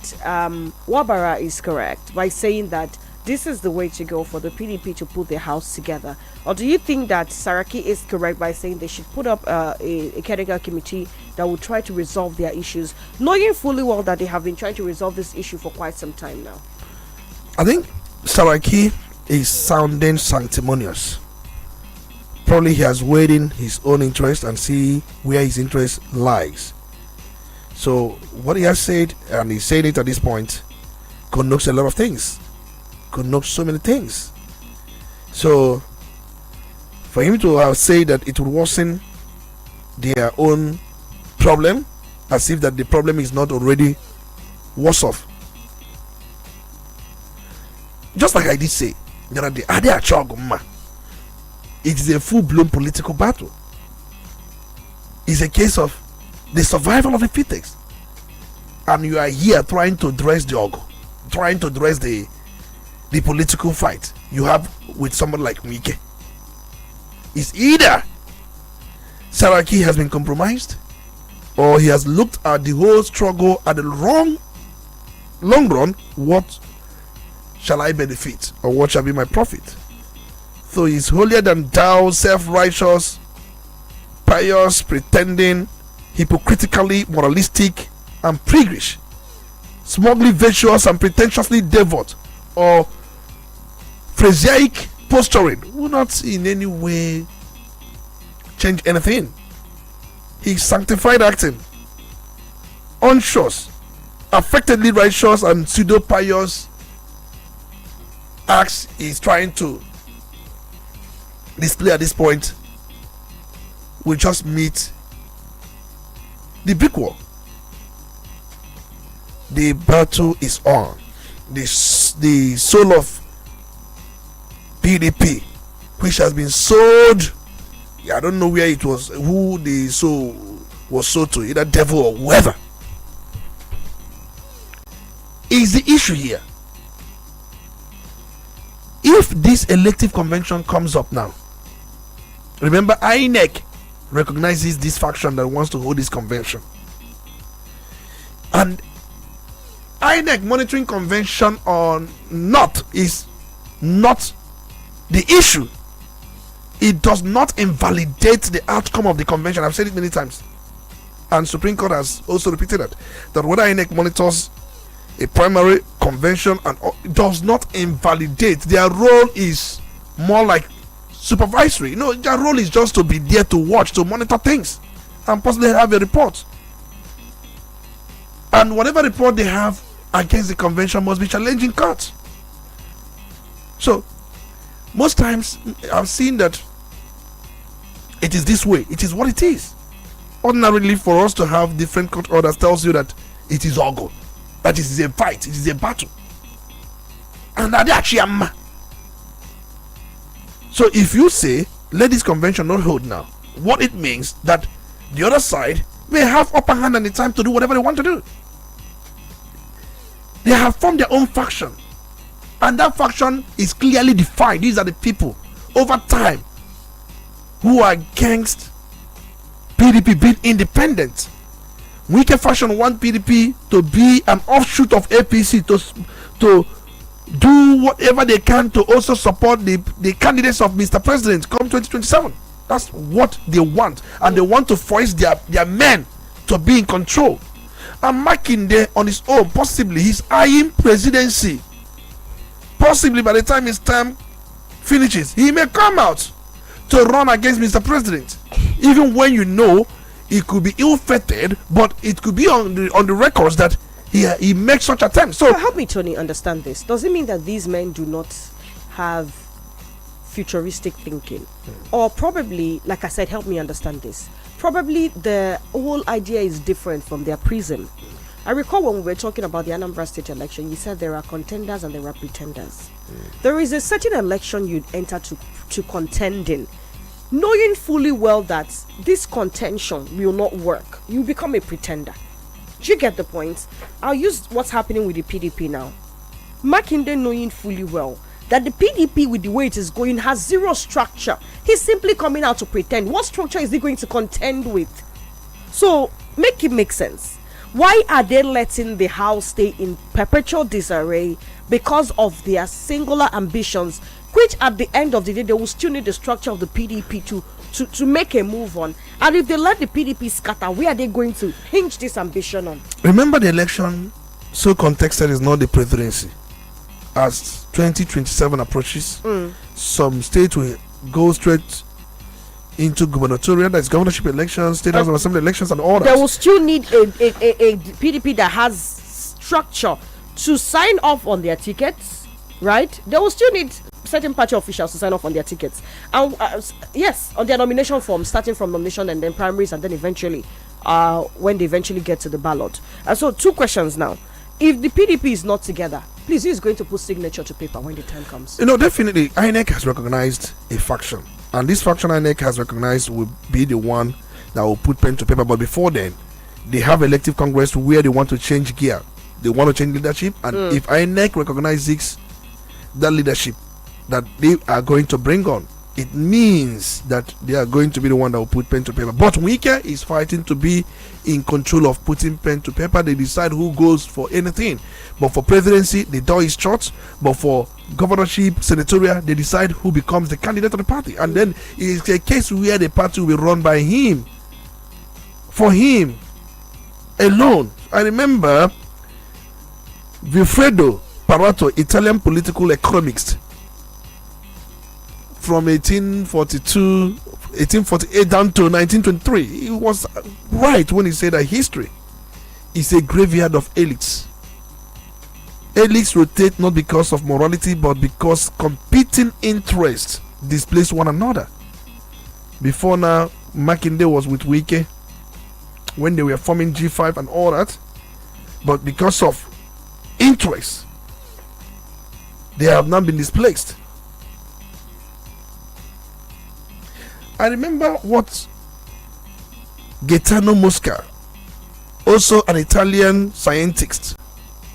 Wabara is correct by saying that this is the way to go for the PDP to put their house together? Or do you think that Saraki is correct by saying they should put up a technical committee that will try to resolve their issues, knowing fully well that they have been trying to resolve this issue for quite some time now? I think Saraki is sounding sanctimonious. Probably he has weighed in his own interest and see where his interest lies. So what he has said, and he's saying it at this point, connotes a lot of things, connotes so many things. So for him to have said that it would worsen their own problem, as if that the problem is not already worse off. Just like I did say the other day, it is a full-blown political battle. It's a case of the survival of the fittest, and you are here trying to dress the ogo, trying to dress the political fight you have with someone like Mike. It's either Saraki has been compromised, or he has looked at the whole struggle at the long run. What shall I benefit, or what shall be my profit? So he's holier than thou, self-righteous, pious, pretending, hypocritically moralistic and priggish, smugly virtuous and pretentiously devout, or Pharisaic posturing will not in any way change anything. His sanctified acting, unsure, affectedly righteous and pseudo-pious acts he's trying to display at this point will just meet the big war. The battle is on. The soul of PDP, which has been sold, I don't know where it was, who the soul was sold to, either devil or whoever, is the issue here. If this elective convention comes up now, remember INEC recognizes this faction that wants to hold this convention, and INEC monitoring convention or not is not the issue. It does not invalidate the outcome of the convention. I've said it many times, and Supreme Court has also repeated that whether INEC monitors a primary convention and does not invalidate. Their role is more like supervisory. Their role is just to be there to watch, to monitor things, and possibly have a report. And whatever report they have against the convention must be challenged in court. So most times I've seen that it is this way. It is what it is. Ordinarily, for us to have different court orders tells you that it is all good, that it is a fight, it is a battle, and that actually am. So if you say let this convention not hold now, what it means that the other side may have upper hand and the time to do whatever they want to do. They have formed their own faction, and that faction is clearly defined. These are the people over time who are against PDP being independent. Weaker faction want PDP to be an offshoot of APC, to do whatever they can to also support the candidates of Mr. President come 2027. That's what they want, and they want to force their men to be in control. And Makinde on his own, possibly he's eyeing presidency. Possibly by the time his term finishes, he may come out to run against Mr. President, even when it could be ill-fated, but it could be on the records that he makes such attempts. So help me, Tony, understand this. Does it mean that these men do not have futuristic thinking? Or probably, like I said, help me understand this. Probably the whole idea is different from their prism. I recall when we were talking about the Anambra State election, you said there are contenders and there are pretenders. There is a certain election you'd enter to contend in, knowing fully well that this contention will not work. You become a pretender. Do you get the point? I'll use what's happening with the PDP now. Makinde knowing fully well that the PDP, with the way it is going, has zero structure. He's simply coming out to pretend. What structure is he going to contend with? So make it make sense. Why are they letting the house stay in perpetual disarray? Because of their singular ambitions, which at the end of the day they will still need the structure of the PDP to make a move on. And if they let the PDP scatter, where are they going to hinge this ambition on? Remember, the election so contexted is not the presidency. As 2027 approaches, some states will go straight into gubernatorial, that's governorship elections, state house of assembly elections, and all that. They will still need a PDP that has structure to sign off on their tickets, right? They will still need certain party officials to sign off on their tickets, and yes, on their nomination form, starting from nomination and then primaries, and then eventually when they eventually get to the ballot. And so 2 questions now. If the PDP is not together, please, who is going to put signature to paper when the time comes? Definitely INEC has recognized a faction, and this faction INEC has recognized will be the one that will put pen to paper. But before then, they have elective congress where they want to change gear, they want to change leadership, and if INEC recognizes that leadership that they are going to bring on, it means that they are going to be the one that will put pen to paper. But Wike is fighting to be in control of putting pen to paper. They decide who goes for anything. But for presidency, the door is shut. But for governorship, senatorial, they decide who becomes the candidate of the party. And then it's a case where the party will be run by him, for him alone. I remember Vilfredo Parato, Italian political economist, from 1848 down to 1923. He was right when he said that history is a graveyard of elites. Elites rotate not because of morality, but because competing interests displace one another. Before now, Makinde was with Wike when they were forming G5 and all that, but because of interest, they have now been displaced. I remember what Gaetano Mosca, also an Italian scientist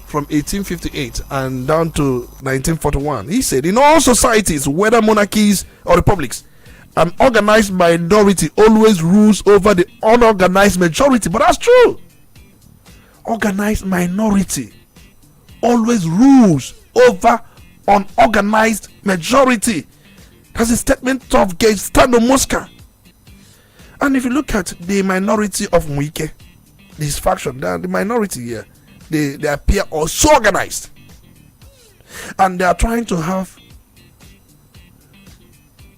from 1858 and down to 1941, he said, in all societies, whether monarchies or republics, an organized minority always rules over the unorganized majority. But that's true. Organized minority always rules over unorganized majority. That's a statement of Gaetano Mosca. And if you look at the minority of Wike, this faction, the minority here, they appear also organized. And they are trying to have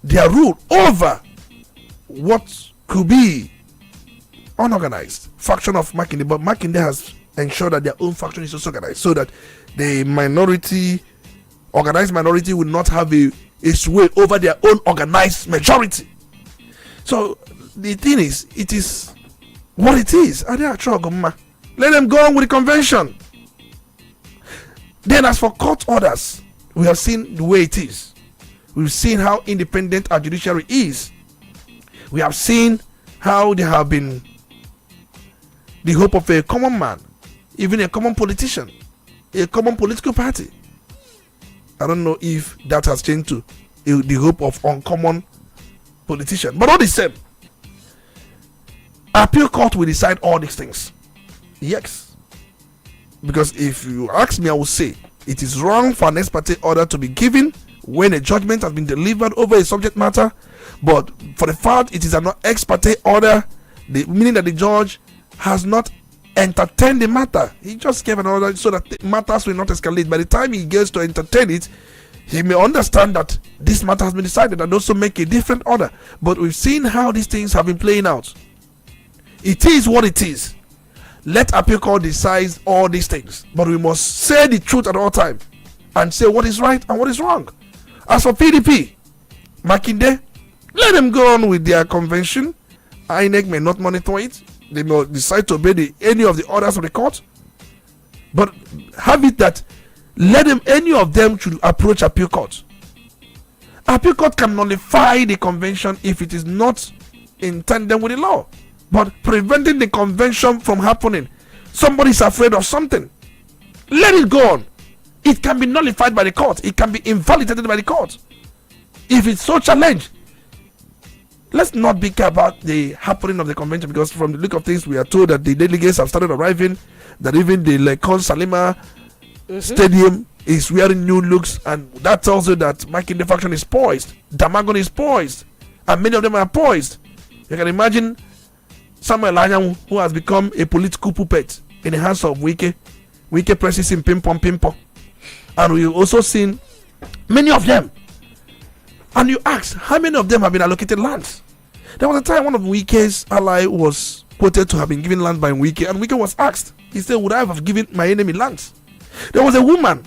their rule over what could be unorganized faction of Makinde. But Makinde has ensured that their own faction is also organized, so that the minority, organized minority, will not have a sway over their own organized majority. So the thing is, it is what it is. Let them go on with the convention. Then as for court orders, we have seen the way it is. We've seen how independent our judiciary is. We have seen how they have been the hope of a common man, even a common politician, a common political party. I don't know if that has changed to the hope of uncommon politician. But all the same, appeal court will decide all these things. Yes. Because if you ask me, I will say it is wrong for an ex parte order to be given when a judgment has been delivered over a subject matter. But for the fact it is an ex parte order, meaning that the judge has not entertain the matter. He just gave an order so that the matters will not escalate. By the time he gets to entertain it, he may understand that this matter has been decided and also make a different order. But we've seen how these things have been playing out. It is what it is. Let appeal court decide all these things, but we must say the truth at all times and say what is right and what is wrong. As for PDP, Makinde, let them go on with their convention. INEC may not monitor it. They may decide to obey any of the orders of the court, but have it that any of them should approach appeal court. Appeal court can nullify the convention if it is not in tandem with the law, but preventing the convention from happening, somebody is afraid of something, let it go on. It can be nullified by the court. It can be invalidated by the court if it's so challenged. Let's not be care about the happening of the convention, because from the look of things, we are told that the delegates have started arriving, that even the Lekon Salima Stadium is wearing new looks, and that tells you that Makinde faction is poised, Damagon is poised, and many of them are poised. You can imagine Samuel Lanyamu, who has become a political puppet in the hands of Wike. Wike presses him ping-pong. And we've also seen many of them. And you ask, how many of them have been allocated lands? There was a time one of Wike's ally was quoted to have been given land by Wike, and Wike was asked, he said, would I have given my enemy lands? There was a woman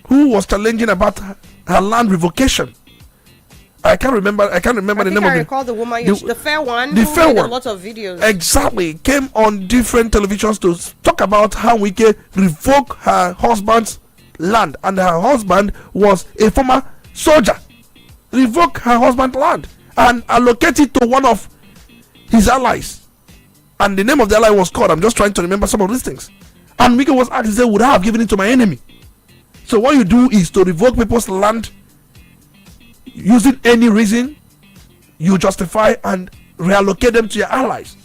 who was challenging about her land revocation. I can't remember the name of it. I recall the woman, the fair one, the fair one. A lot of videos. Exactly, came on different televisions to talk about how Wike revoked her husband's land, and her husband was a former soldier. Revoke her husband's land and allocate it to one of his allies, and the name of the ally was called. I'm just trying to remember some of these things. And Wike was asked, he said, would I have given it to my enemy? So what you do is to revoke people's land using any reason you justify and reallocate them to your allies,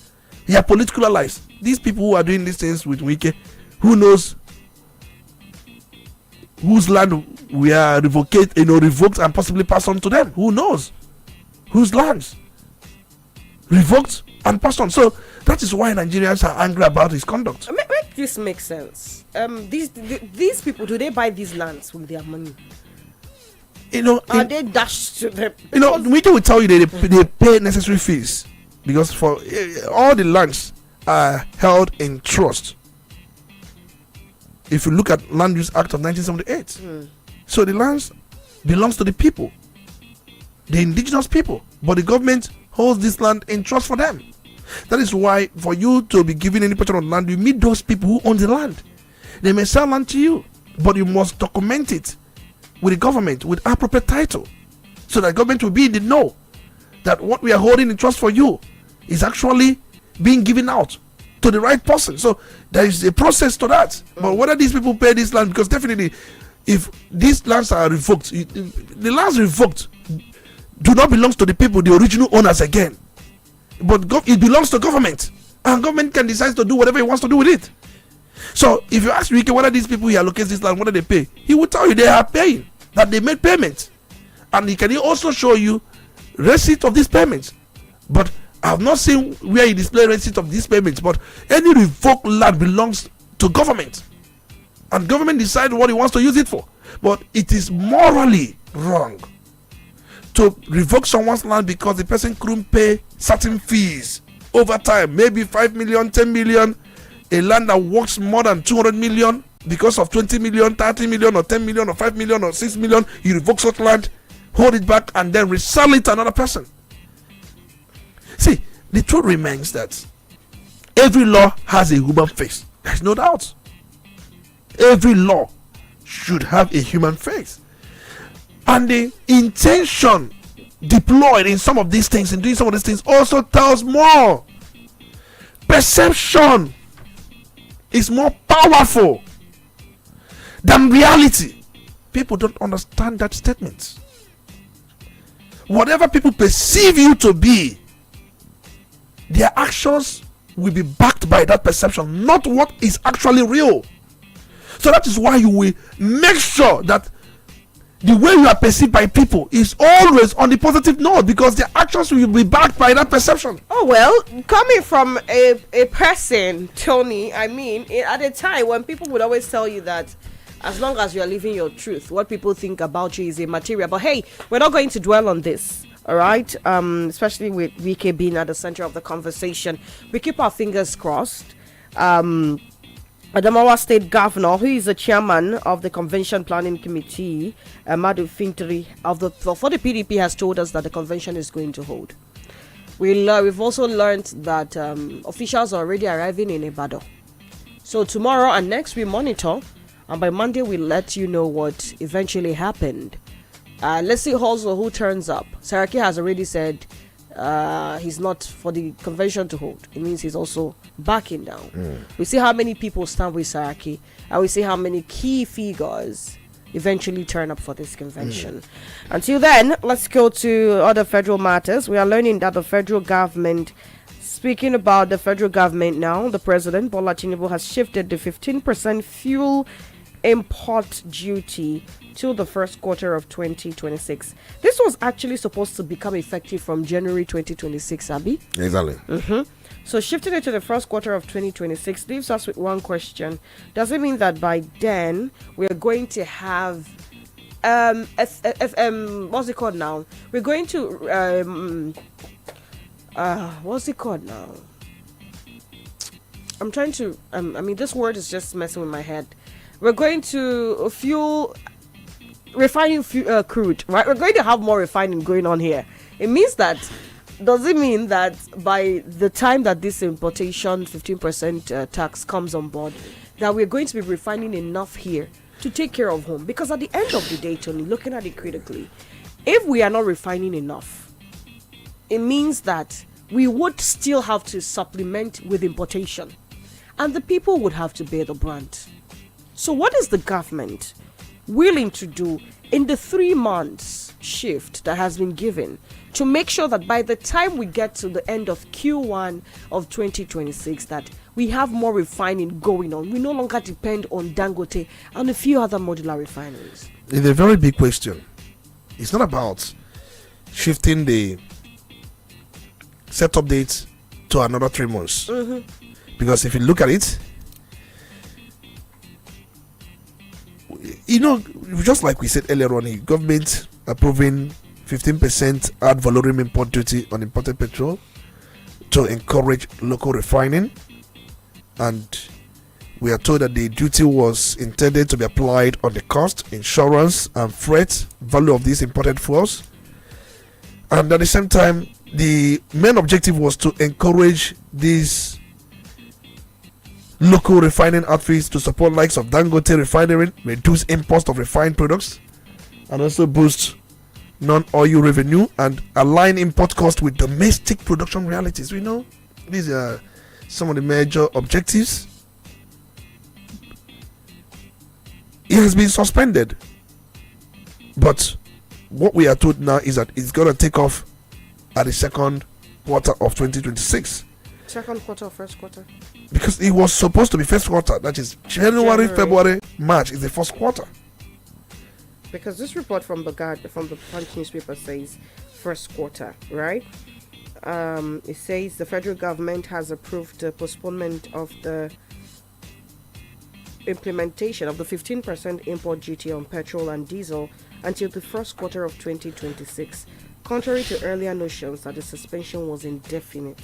your political allies. These people who are doing these things with Wike, who knows whose land we are revoked and possibly passed on to them? Who knows whose lands revoked and passed on? So that is why Nigerians are angry about his conduct. Make this make sense. These people, do they buy these lands with their money? Are they dashed to them? Wike will tell you they pay necessary fees, because for all the lands are held in trust. If you look at Land Use Act of 1978, so the lands belongs to the people, the indigenous people, but the government holds this land in trust for them. That is why for you to be given any portion of land, you meet those people who own the land. They may sell land to you, but you must document it with the government with appropriate title, so that government will be in the know that what we are holding in trust for you is actually being given out to the right person. So there is a process to that. But whether these people pay this land, because definitely if these lands are revoked, the lands revoked do not belong to the people, the original owners again, but it belongs to government, and government can decide to do whatever it wants to do with it. So if you ask Wike whether these people he allocates this land, whether they pay, he will tell you they are paying, that they made payments, and he can also show you receipt of these payments. But I have not seen where he display receipt of these payments. But any revoked land belongs to government, and government decides what he wants to use it for. But it is morally wrong to revoke someone's land because the person couldn't pay certain fees over time, maybe 5 million, 10 million. A land that works more than 200 million, because of 20 million, 30 million, or 10 million, or 5 million, or 6 million, you revoke such land, hold it back, and then resell it to another person. See, the truth remains that every law has a human face. There's no doubt. Every law should have a human face. And the intention deployed in some of these things, in doing some of these things, also tells more. Perception is more powerful than reality. People don't understand that statement. Whatever people perceive you to be, their actions will be backed by that perception, not what is actually real. So that is why you will make sure that the way you are perceived by people is always on the positive note, because their actions will be backed by that perception. Oh, well, coming from a person, Tony, I mean, at a time when people would always tell you that as long as you are living your truth, what people think about you is immaterial. But hey, we're not going to dwell on this, all right? Especially with Wike being at the center of the conversation. We keep our fingers crossed. Adamawa State Governor, who is the chairman of the Convention Planning Committee, Madu Fintri for the PDP, has told us that the convention is going to hold. We've also learned that officials are already arriving in Ibadan. So tomorrow and next we monitor, and by Monday we'll let you know what eventually happened. Let's see also who turns up. Saraki has already said he's not for the convention to hold. It means he's also backing down. We see how many people stand with Saraki, and we see how many key figures eventually turn up for this convention. Until then, let's go to other federal matters. We are learning that the federal government, speaking about the federal government now, the president Bola Tinubu has shifted the 15% fuel import duty till the first quarter of 2026. This was actually supposed to become effective from January 2026, Abi. Exactly. So shifting it to the first quarter of 2026 leaves us with one question. Does it mean that by then we are going to have what's it called now? We're going to what's it called now? I'm trying to. I mean, this word is just messing with my head. We're going to refining crude, right? We're going to have more refining going on here. It means that. Does it mean that by the time that this importation 15% tax comes on board, that we're going to be refining enough here to take care of home? Because at the end of the day, Tony, looking at it critically, if we are not refining enough, it means that we would still have to supplement with importation, and the people would have to bear the brunt. So what is the government willing to do in the 3 months shift that has been given to make sure that by the time we get to the end of Q1 of 2026 that we have more refining going on? We no longer depend on Dangote and a few other modular refineries. It's a very big question. It's not about shifting the setup date to another 3 months. Because if you look at it, just like we said earlier on, the government approving 15% ad valorem import duty on imported petrol to encourage local refining, and we are told that the duty was intended to be applied on the cost, insurance and freight value of these imported fuels, and at the same time the main objective was to encourage these local refining outfits to support likes of Dangote refinery, reduce imports of refined products, and also boost non-oil revenue and align import costs with domestic production realities. We know these are some of the major objectives. It has been suspended, but what we are told now is that it's going to take off at the second quarter of 2026. Second quarter or first quarter? Because it was supposed to be first quarter, that is January, February, March is the first quarter. Because this report from the Punch newspaper says first quarter, right? It says the federal government has approved the postponement of the implementation of the 15% import duty on petrol and diesel until the first quarter of 2026, contrary to earlier notions that the suspension was indefinite.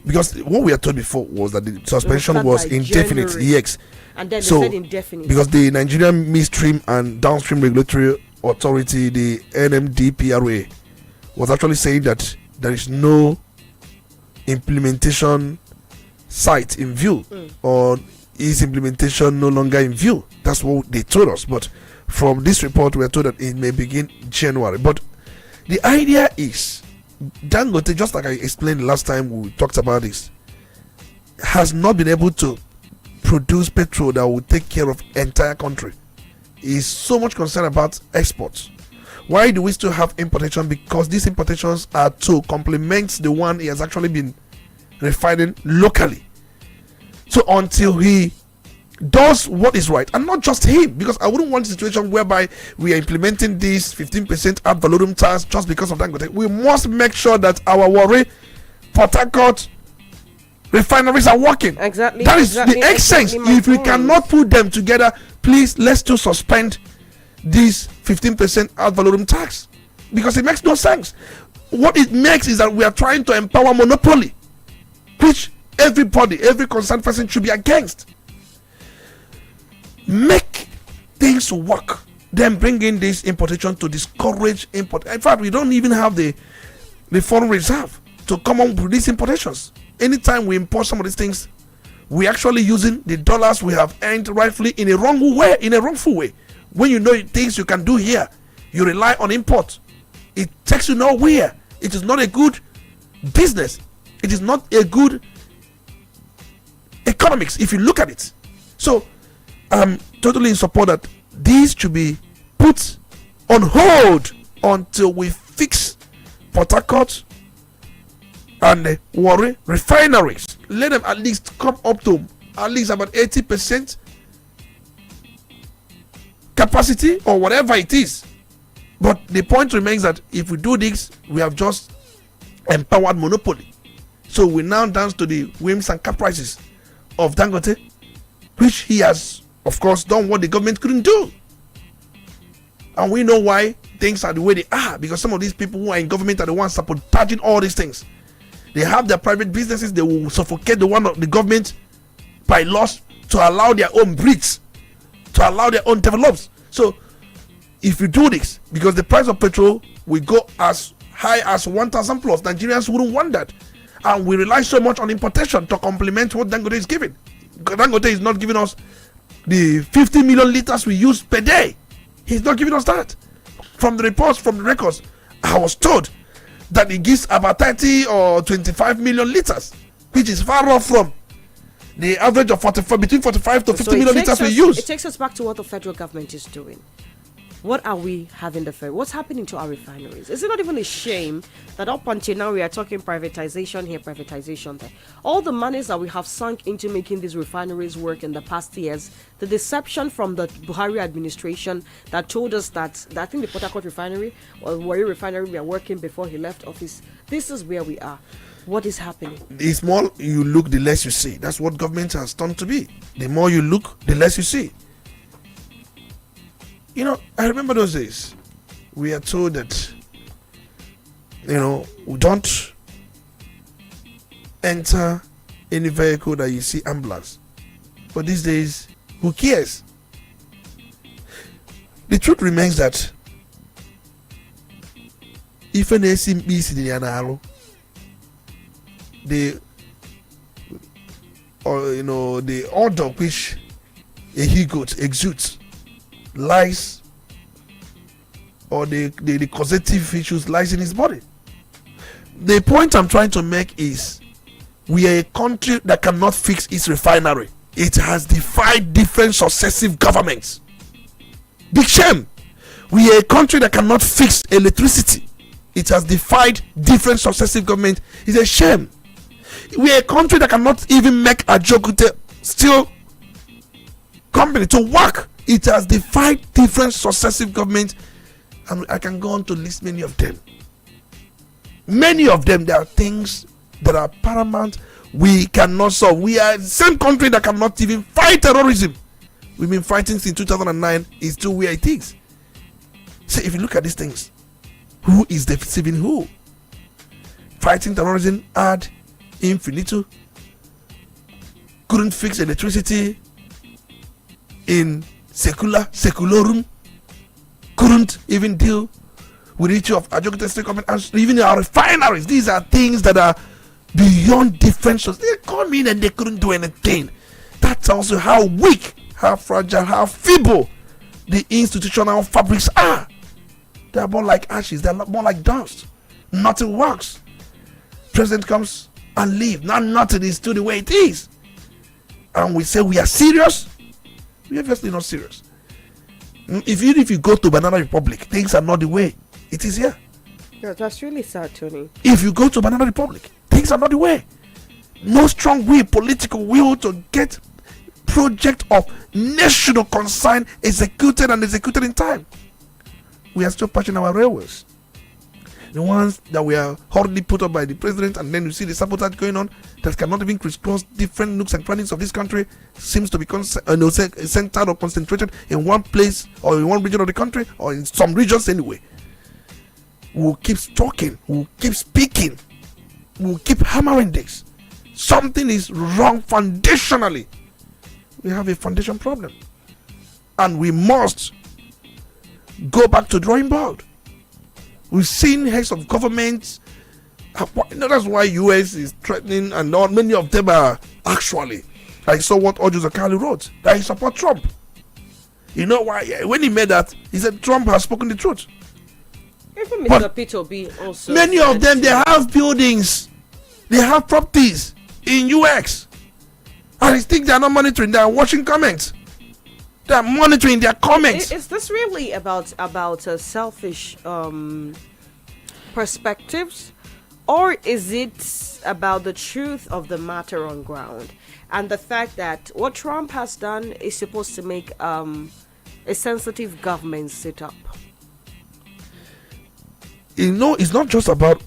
Because what we are told before was that the suspension was indefinite. January. Yes. And then they said indefinite. Because the Nigerian Midstream and Downstream Regulatory Authority, the NMDPRA, was actually saying that there is no implementation site in view, or is implementation no longer in view. That's what they told us. But from this report, we are told that it may begin January. But the idea is, Dangote, just like I explained last time we talked about this, has not been able to produce petrol that will take care of entire country. He is so much concerned about exports. Why do we still have importation? Because these importations are to complement the one he has actually been refining locally. So until he does what is right, and not just him, because I wouldn't want a situation whereby we are implementing this 15% ad valorem tax just because of Dangote. We must make sure that our Warri, Port Harcourt refineries are working. Exactly. That is the essence. If we cannot put them together, please let's still suspend this 15% ad valorem tax, because it makes no sense. What it makes is that we are trying to empower monopoly, which everybody, every concerned person should be against. Make things work, then bring in this importation to discourage import. In fact, we don't even have the foreign reserve to come on with these importations. Anytime we import some of these things, we're actually using the dollars we have earned rightfully in a wrongful way. When you know things you can do here, you rely on import. It takes you nowhere. It is not a good business. It is not a good economics if you look at it. So I'm totally in support that these should be put on hold until we fix Port Harcourt and the Warri refineries. Let them at least come up to at least about 80% capacity or whatever it is. But the point remains that if we do this, we have just empowered monopoly. So we now dance to the whims and caprices of Dangote, which he has, of course, done what the government couldn't do. And we know why things are the way they are, because some of these people who are in government are the ones sabotaging all these things. They have their private businesses. They will suffocate the one of the government by laws to allow their own breeds, to allow their own develops. So if you do this, because the price of petrol will go as high as 1,000 plus, Nigerians wouldn't want that. And we rely so much on importation to complement what Dangote is giving. Dangote is not giving us the 50 million liters we use per day. He's not giving us that. From the reports, from the records, I was told that he gives about 30 or 25 million liters, which is far off from the average of between 45 to 50 million liters we use. It takes us back to what the federal government is doing. What are we having what's happening to our refineries? Is it not even a shame that up until now we are talking privatization here, privatization there? All the monies that we have sunk into making these refineries work in the past years, the deception from the Buhari administration that told us that I think the Port Harcourt refinery or Warri refinery were working before he left office. This is where we are. What is happening? The more you look, the less you see. That's what government has turned to be. The more you look, the less you see. You know, I remember those days. We are told that, we don't enter any vehicle that you see ambulance. But these days, who cares? The truth remains that if an SMB is in the arrow, the odor which a he-goat exudes lies, or the causative issues lies in his body. The point I'm trying to make is we are a country that cannot fix its refinery. It has defied different successive governments. Big shame. We are a country that cannot fix electricity. It has defied different successive governments. It's a shame. We are a country that cannot even make a Jogute steel company to work. It has defied different successive governments, and I can go on to list many of them. Many of them, there are things that are paramount we cannot solve. We are the same country that cannot even fight terrorism. We've been fighting since 2009. It's still where it is. So if you look at these things, who is deceiving who? Fighting terrorism ad infinitum. Couldn't fix electricity in secularum. Couldn't even deal with the issue of Ajokuta State Government and even our refineries. These are things that are beyond differences. They come in and they couldn't do anything. That tells you how weak, how fragile, how feeble the institutional fabrics are. They are more like ashes. They are more like dust. Nothing works. President comes and leaves. Now nothing is still the way it is. And we say we are serious. We are obviously not serious. If you go to Banana Republic, things are not the way it is here. Yeah, that's really sad, Tony. If you go to Banana Republic, things are not the way. No strong will, political will to get project of national concern executed in time. We are still patching our railways. The ones that we are hurriedly put up by the president, and then you see the sabotage going on that cannot even crisscross different nooks and crannies of this country, seems to be centered or concentrated in one place or in one region of the country or in some regions anyway. We'll keep talking, we'll keep speaking, we'll keep hammering this. Something is wrong foundationally. We have a foundation problem, and we must go back to drawing board. We've seen heads of governments. That's why US is threatening, and not many of them are actually. I saw what Ojo Zakali wrote, that he support Trump. You know why? When he made that, he said Trump has spoken the truth. Even Mr. Peter B. also. Many of them, they have buildings, they have properties in US, and I think they are not monitoring. They are watching comments. They are monitoring their comments. Is this really about selfish perspectives, or is it about the truth of the matter on ground and the fact that what Trump has done is supposed to make a sensitive government sit up? It's not just about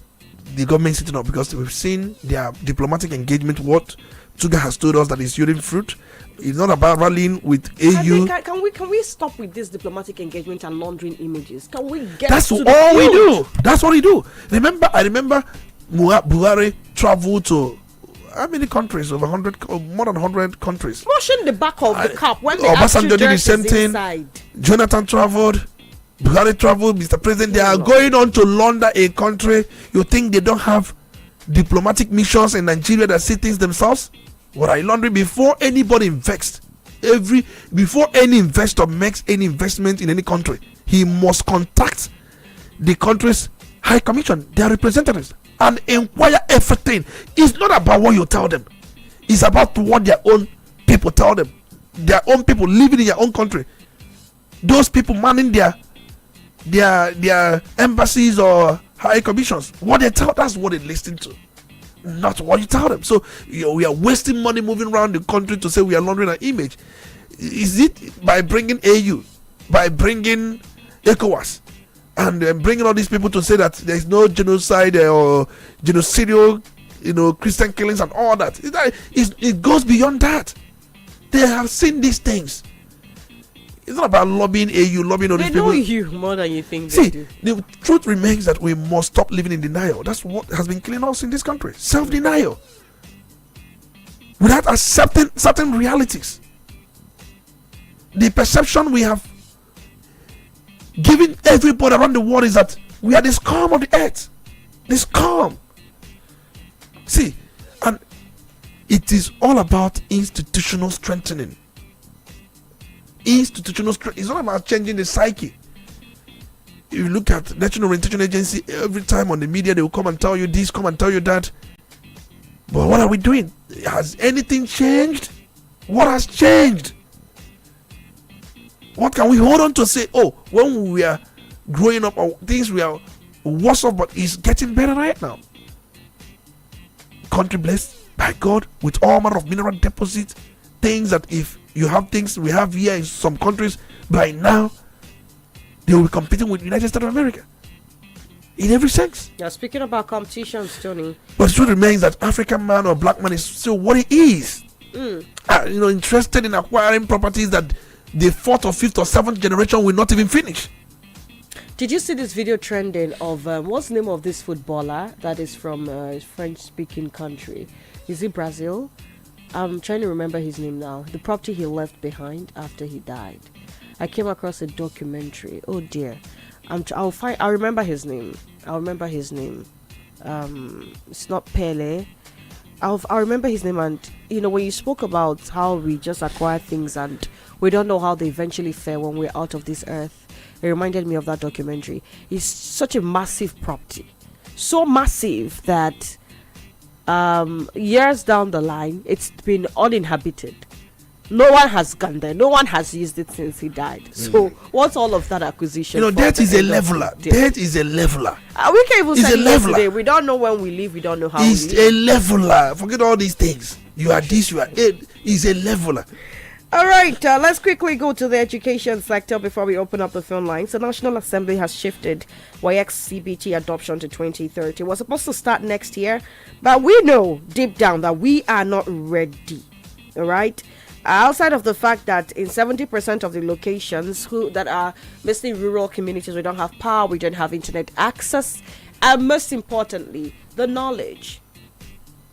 the government sitting up, because we've seen their diplomatic engagement. What Tuga has told us that is yielding fruit. It's not about rallying with AU. Can we stop with this diplomatic engagement and laundering images? Can we get That's to all we field? do. That's what we do. I remember Buhari traveled to how many countries? Over 100, more than 100 countries. Washing the back of the cup when the Obasanjo did the same thing. Inside. Jonathan traveled. Buhari traveled. Mr. President, they are going on to launder a country. You think they don't have diplomatic missions in Nigeria that see things themselves? What are you laundering before anybody invests? Before any investor makes any investment in any country, he must contact the country's high commission, their representatives, and inquire everything. It's not about what you tell them, it's about what their own people tell them. Their own people living in their own country, those people manning their embassies or high commissions, what they tell, that's what they listen to, not what you tell them. So we are wasting money moving around the country to say we are laundering an image. Is it by bringing AU, by bringing ECOWAS, and bringing all these people to say that there is no genocide or genocidal, Christian killings and all that? It goes beyond that. They have seen these things. It's not about lobbying AU, lobbying all these people. They know you more than you think. See, they do. The truth remains that we must stop living in denial. That's what has been killing us in this country. Self-denial. Without accepting certain realities. The perception we have given everybody around the world is that we are the scum of the earth. The scum. See, and it is all about institutional strengthening. It's not about changing the psyche. If you look at National Orientation Agency, every time on the media they will come and tell you this, come and tell you that. But what are we doing? Has anything changed? What has changed? What can we hold on to say, oh, when we are growing up, things we are worse off, but it's getting better right now. Country blessed by God with all manner of mineral deposits, things that if you have things we have here in some countries, by now they will be competing with the United States of America in every sense. Yeah, speaking about competitions, Tony. But the truth remains that African man or black man is still what he is. Interested in acquiring properties that the 4th or 5th or 7th generation will not even finish. Did you see this video trending of what's the name of this footballer that is from a French-speaking country? Is it Brazil? I'm trying to remember his name now. The property he left behind after he died. I came across a documentary. Oh dear, I'll remember his name. It's not Pele. I'll remember his name. And when you spoke about how we just acquire things and we don't know how they eventually fare when we're out of this earth, it reminded me of that documentary. It's such a massive property, so massive that years down the line it's been uninhabited. No one has gone there. No one has used it since he died. So what's all of that acquisition? Death is a leveler. Death is a leveler. We can't even say it today. We don't know when we leave. We don't know how it's we leave. A leveler. Forget all these things. You are this, you are it. It's a leveler. All right, let's quickly go to the education sector before we open up the phone lines. The National Assembly has shifted WAEC CBT adoption to 2030. It was supposed to start next year, but we know deep down that we are not ready. All right. Outside of the fact that in 70% of the locations that are mostly rural communities, we don't have power, we don't have internet access, and most importantly, the knowledge.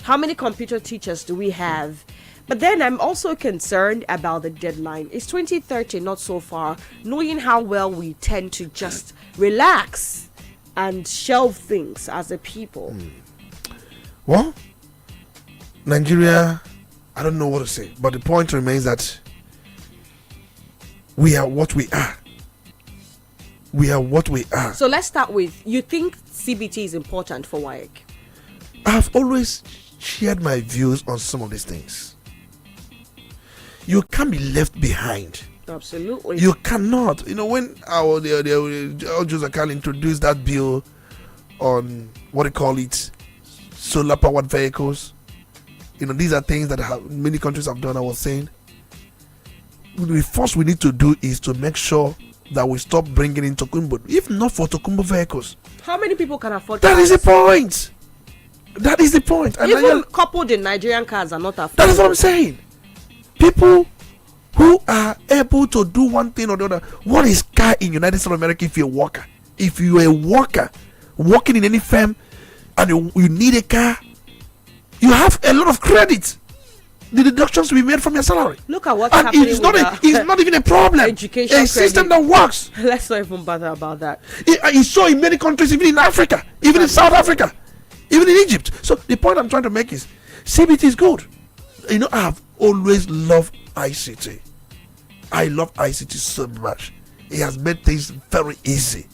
How many computer teachers do we have? But then I'm also concerned about the deadline. It's 2030, not so far, knowing how well we tend to just relax and shelve things as a people. Well, Nigeria, I don't know what to say, but the point remains that we are what we are. We are what we are. So let's start with, you think CBT is important for WAEC? I've always shared my views on some of these things. You can't be left behind. Absolutely. You cannot. When our Josakal introduced that bill on what they call it, solar powered vehicles, these are things that many countries have done. I was saying, the first we need to do is to make sure that we stop bringing in Tokumbo. If not for Tokumbo vehicles, how many people can afford that? Is the point. That is the point. And even coupled in Nigerian cars are not affordable. That is what I'm saying. People who are able to do one thing or the other. What is car in United States of America if you're a worker? If you're a worker working in any firm and you need a car, you have a lot of credit. The deductions will be made from your salary. Look at what's happening. It's not even a problem. Education a system that works. Let's not even bother about that. It's so in many countries, even in Africa, even in South Africa, even in Egypt. So the point I'm trying to make is CBT is good. You know, I have always loved ICT. I love ICT so much. It has made things very easy.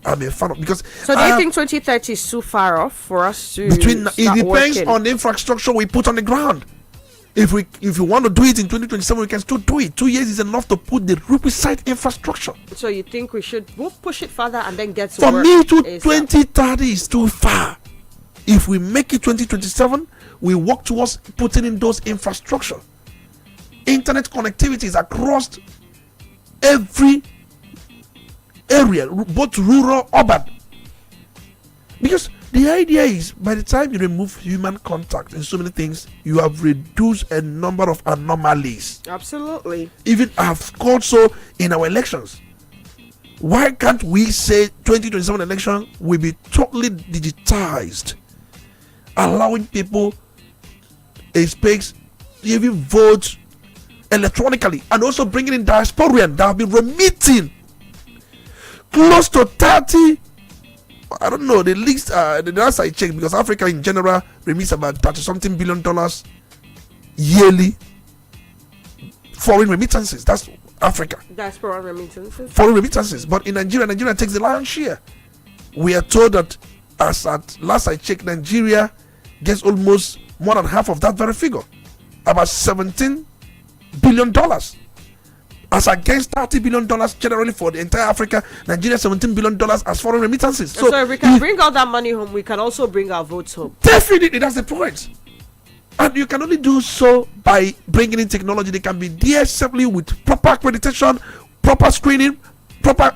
I'm a fan of, because so do you think 2030 is too far off for us to it depends working on the infrastructure we put on the ground. If you want to do it in 2027, we can still do it. 2 years is enough to put the requisite infrastructure. So you think we'll push it further and then get to for work me, 2030 is too far. If we make it 2027, we work towards putting in those infrastructure. Internet connectivity is across every area, both rural, urban. Because the idea is, by the time you remove human contact in so many things, you have reduced a number of anomalies. Absolutely. Even I've called so in our elections. Why can't we say 2027 election will be totally digitized, allowing people a space to even vote electronically, and also bringing in diasporian that have been remitting close to 30, I don't know, the least the last I checked, because Africa in general remits about $30-something billion yearly foreign remittances. That's Africa. Diaspora remittances. Foreign remittances. But in Nigeria takes the lion's share. We are told that, as at last I checked, Nigeria gets almost more than half of that very figure, about $17 billion. As against $30 billion generally for the entire Africa. Nigeria $17 billion as foreign remittances. So if we can bring all that money home, we can also bring our votes home. Definitely, that's the point. And you can only do so by bringing in technology. They can be there simply with proper accreditation, proper screening, proper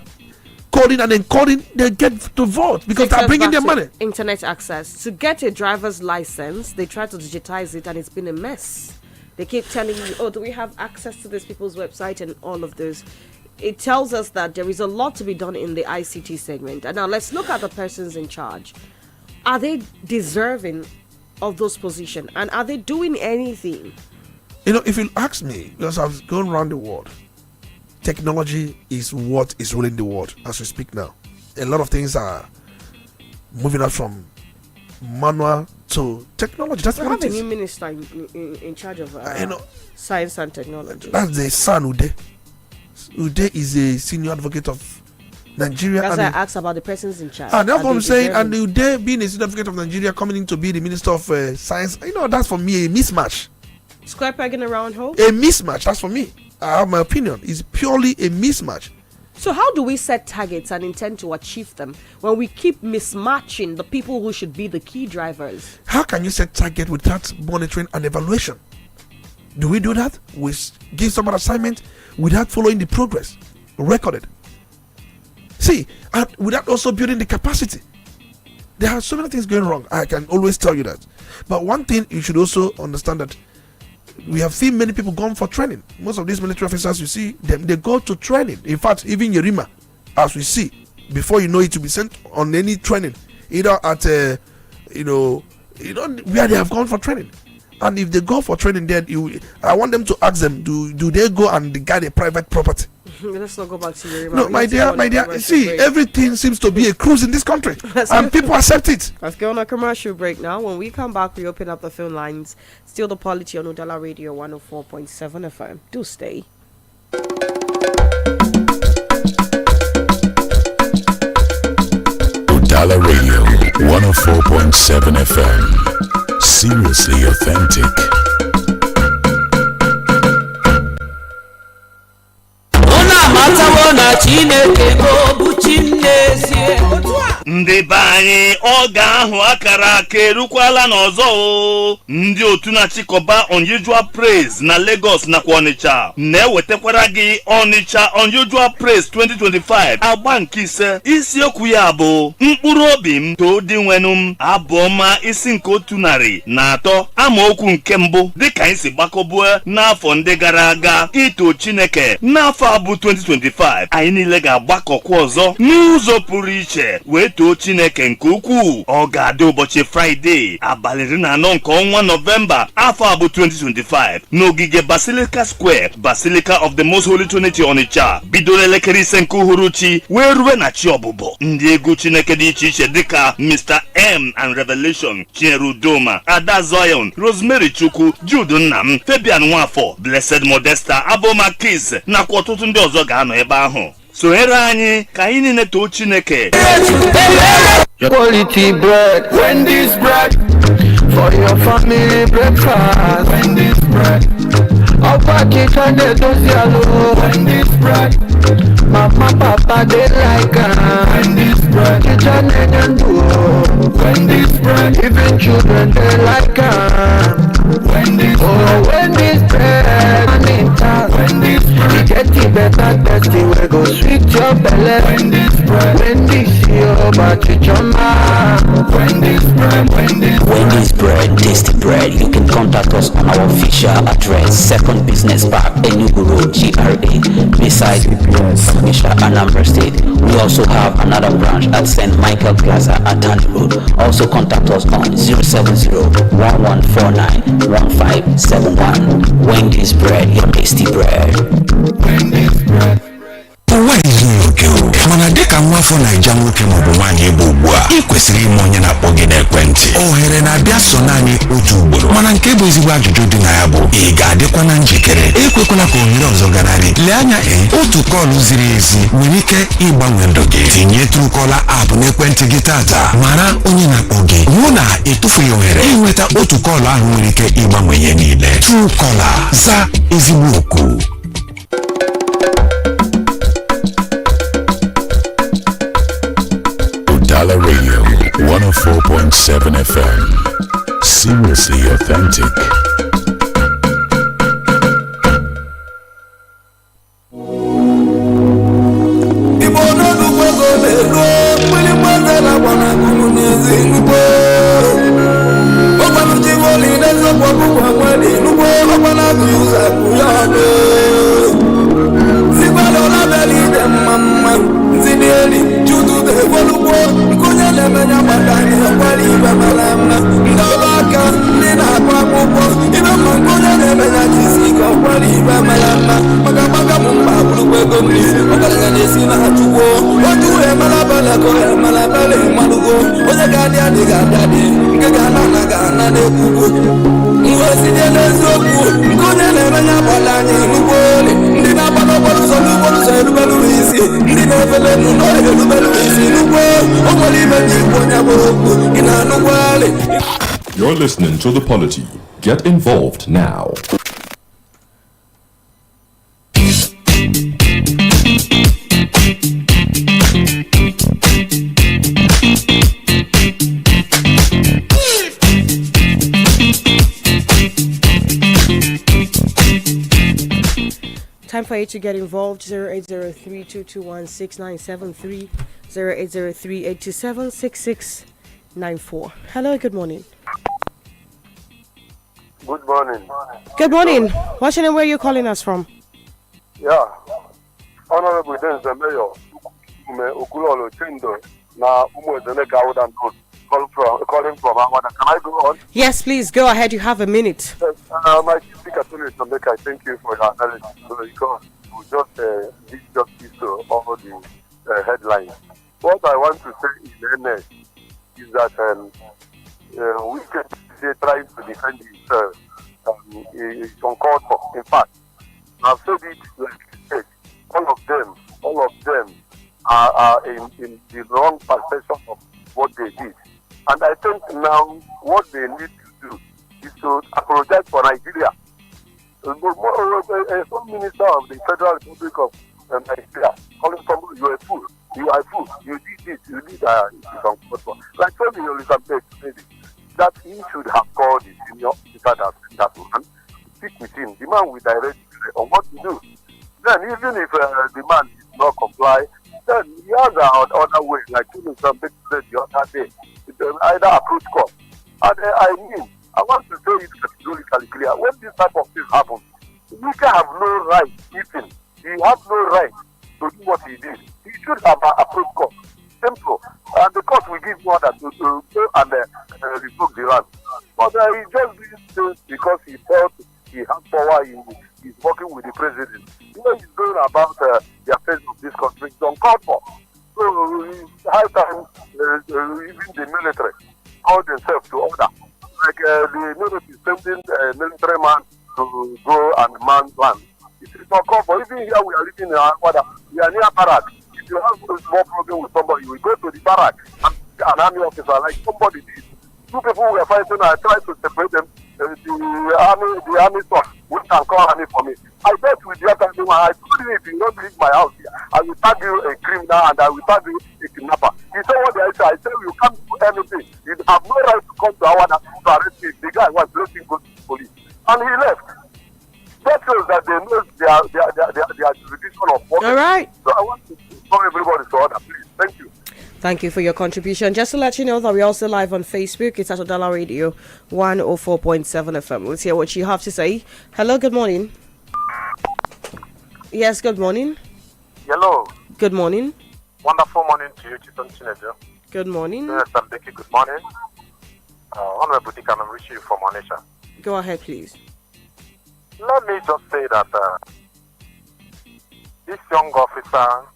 coding and encoding. They get to vote because they're bringing their money. Internet access. To get a driver's license, they try to digitize it and it's been a mess. They keep telling you, oh, do we have access to these people's website and all of those? It tells us that there is a lot to be done in the ICT segment. And now let's look at the persons in charge. Are they deserving of those positions? And are they doing anything? You know, if you ask me, because I've gone around the world, technology is what is ruling the world as we speak now. A lot of things are moving us from manual to technology. That's we what have it a is. new minister in charge of science and technology. That's the son Ude. Ude is a senior advocate of Nigeria. That's why I asked about the persons in charge. And that's what I'm saying. And Ude being a senior advocate of Nigeria, coming in to be the minister of science, you know, that's for me a mismatch. Square peg in a round hole? A mismatch. That's for me. I have my opinion. It's purely a mismatch. So how do we set targets and intend to achieve them when we keep mismatching the people who should be the key drivers? How can you set target without monitoring and evaluation? Do we do that? We give someone assignment without following the progress recorded. See, and without also building the capacity. There are so many things going wrong. I can always tell you that. But one thing you should also understand that we have seen many people gone for training. Most of these military officers, you see them, they go to training. In fact, even Yerima, as we see, before you know it, to be sent on any training, either at where they have gone for training. And if they go for training, then I want them to ask them, do they go and guide a private property? Let's not go back to Yerima. No, my dear, see, everything seems to be a cruise in this country, and people accept it. Let's go on a commercial break now. When we come back, we open up the phone lines. Still the Polity on Udala Radio 104.7 FM. Do stay. Udala Radio 104.7 FM. Seriously authentic. ndị be anyị oge ahụ akara aka erukwala n'ọzọ o. Ndị otu na-achịkọba Unusual Praise na Lagos nakwa Onitsha na-ewetakwara gị Onitsha Unusual Praise 2025 agba nke ise. Isiokwu ya bụ mkpụrụ obi m todi nwenu m, abụ ọma isi nke 103 amaokwu nke mbụ. Dịka anyị si gbakọbue n'afọ ndị gara aga ito Chineke, n'afọ abụ 2025 anyị niile ga-agbakọkwa ọzọ n'ụzọ pụrụ iche wee too Chineke nke ukwuu. Ọ ga-adị ụbọchị Friday abalị 14 nke ọnwa November afọ abụ 2025 n'ogige Basilica Square, Basilica of the Most Holy Trinity Onitsha, bidoro elekere 5 nke uhuruchi wee ruwe na chi ọbụbọ. Ndị egwu Chineke dị iche iche dịka Mr. M and Revelation, Chinyere Udoma, Ada Zion, Rosemary Chukwu, Jude Nnam, Fabian Nwafọ, Blessed Modesta, Aboma Kiss nakwa ọtụtụ ndị ọzọ ga-anọ ebe ahụ. Sonyere anyị ka anyị niile too Chineke. Quality bread, Wendy's bread, for your family breakfast. Wendy's bread, Opa chicken they don't yellow. Wendy's bread, Mama Papa they like Wendy's bread, chicken and do. Wendy's bread, even children they like Wendy's oh Wendy's bread, and in town. Wendy's bread, you get the better tasty we go sweet your belly. Wendy's bread, Wendy's your chicken. Wendy's bread, tasty bread. You can contact us on our official address, 2nd Business Park, Enugu Road, GRA, beside Onitsha, Anambra State. We also have another branch at St. Michael Plaza at Tandy Road. Also contact us on 070-1149-1571. Wendy's bread, your tasty bread. Wendy's bread. Ụwa izu oke o mana dịka nwafọ Naija nwoke maọbụ nwaanyị ebe ugbu a ị kwesịrị ime onye na-akpọ gị n'ekwentị. Ohere na-abịa so naanị otu ugboro mana nke bụ ezigbo ajụjụ dị na ya bụ ị ga-adịkwa na njikere. Ekwekwala ka ohere ọzọ ganarị. Lee anya otu kọlụ ziri ezi nwere ike ịgbanwe ndụ gị. Tinye Truecaller app n'ekwentị gị tata mara onye na-akpọ gị. Hụ na ịtụfughị ohere ịnweta otu kọlụ ahụ nwere ike ịgbanwe ihe niile. Truecaller, za ezigbo oku. Udala Radio 104.7 FM. Seriously authentic. You're listening to the Polity. Get involved now. Time for you to get involved. 0803-221-6973, 0803-827-6694. Hello, good morning. Good morning. Good morning. What's your name? Where are you calling us from? Yeah. Honorable Denzel Mayor, Ukulolo Chindo, na Umwezene Gawudan Road, calling from Awada. Can I go on? Yes, please go ahead. You have a minute. Yes, my speaker, Olisa Mbeki, I thank you for your analysis. Because we just did justice to all the headlines. What I want to say in earnest is that we can trying to defend himself is uncalled for. In fact, I've said it like I said, all of them are in the wrong perception of what they did. And I think now what they need to do is to apologize for Nigeria. Some minister of the Federal Republic of Nigeria calling from you are a fool, you did this, you did that. Like so many Olisa Mbeki, that he should have called the senior officer that man, speak with him. The man will direct on what to do. Then even if the man did not comply, then he has another way, like Olisa Mbeki said the other day, either approach court. And I want to say it categorically clear. When this type of thing happens, we can have no right, even. He has no right to do what he did. He should have approached court. Simple. and the court will give order to go and revoke the land. But he just did this because he felt he has power. He's working with the president. You know, he's going about the affairs of this country. It's uncalled for. So it's high time even the military called themselves to order. Like the military is sending a military man to go and man land. It is not called for. Even here we are living in Awada. We are near barrack. If you have a small problem with somebody, you will go to the barrack and an army officer like somebody did. Two people were fighting. I tried to separate them. The army son, which can call army for me. I bet with the other thing, I told him if you don't leave my house here, I will tag you a criminal and I will tag you a kidnapper. He said what I said. I said you can't do anything. You have no right to come to Awada to arrest me. The guy was letting go to the police. And he left. That shows that they know their jurisdiction of work. All right. So I want to call everybody to order, please. Thank you. Thank you for your contribution. Just to let you know that we're also live on Facebook. It's at Udala Radio 104.7 FM. Let's hear what you have to say. Hello, good morning. Yes, good morning. Hello. Good morning. Wonderful morning to you, Chisom Chinedu. Good morning. Olisa Mbeki, good morning. Honorable Dick, I'm reaching you from Onitsha. Go ahead, please. Let me just say that this young officer,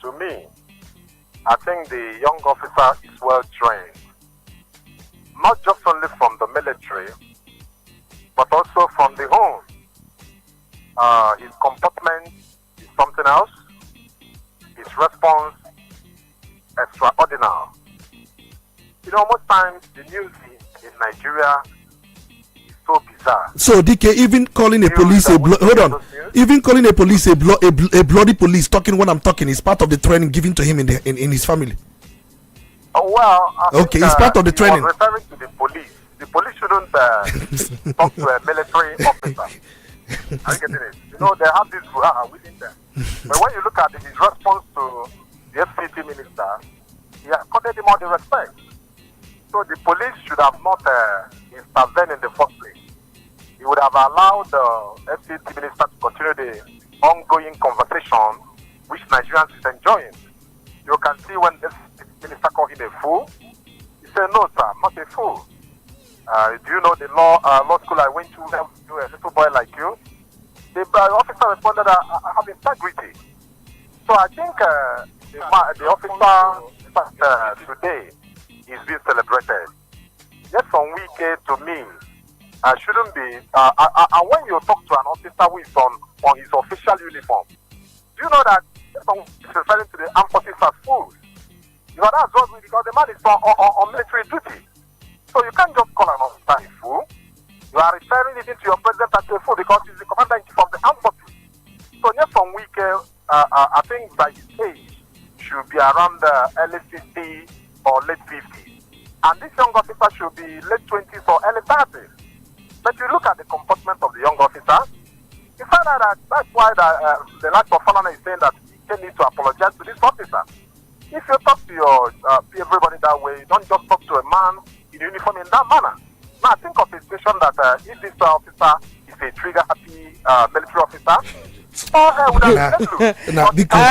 to me, I think the young officer is well trained. Not just only from the military, but also from the home. His comportment is something else. His response, extraordinary. You know, most times the news in Nigeria is so bizarre. So DK, even calling a police even calling a police a bloody police, talking when I'm talking, is part of the training given to him in his family. Oh well. Okay, it's part of the training. Was referring to the police. The police shouldn't talk to a military officer. Are you getting it? You know, they have this within them. But when you look at his response to the FCT minister, he accorded him all the respect. So the police should have not intervened in the first place. He would have allowed the FCT minister to continue the ongoing conversation which Nigerians is enjoying. You can see when the FCT minister called him a fool, he said, no sir, I'm not a fool. Do you know the law school I went to, a little boy like you? The officer responded, I have integrity. So I think the officer today is being celebrated. Yes, on weekend to me, shouldn't be. And when you talk to an officer who is on his official uniform, do you know that he's referring to the armed forces as fools? You know, that's what because the man is on military duty. So you can't just call an officer a fool. You are referring it into your president as a fool because he's the commander-in-chief of the armed forces. So yes, on weekend, I think by his age should be around the early 50s or late 50s. And this young officer should be late 20s or early 30s. But you look at the comportment of the young officer, you find out that that's why the likes of Falana is saying that he needs to apologize to this officer. If you talk to everybody that way, you don't just talk to a man in uniform in that manner. Now think of a situation that if this officer is a trigger-happy military officer, because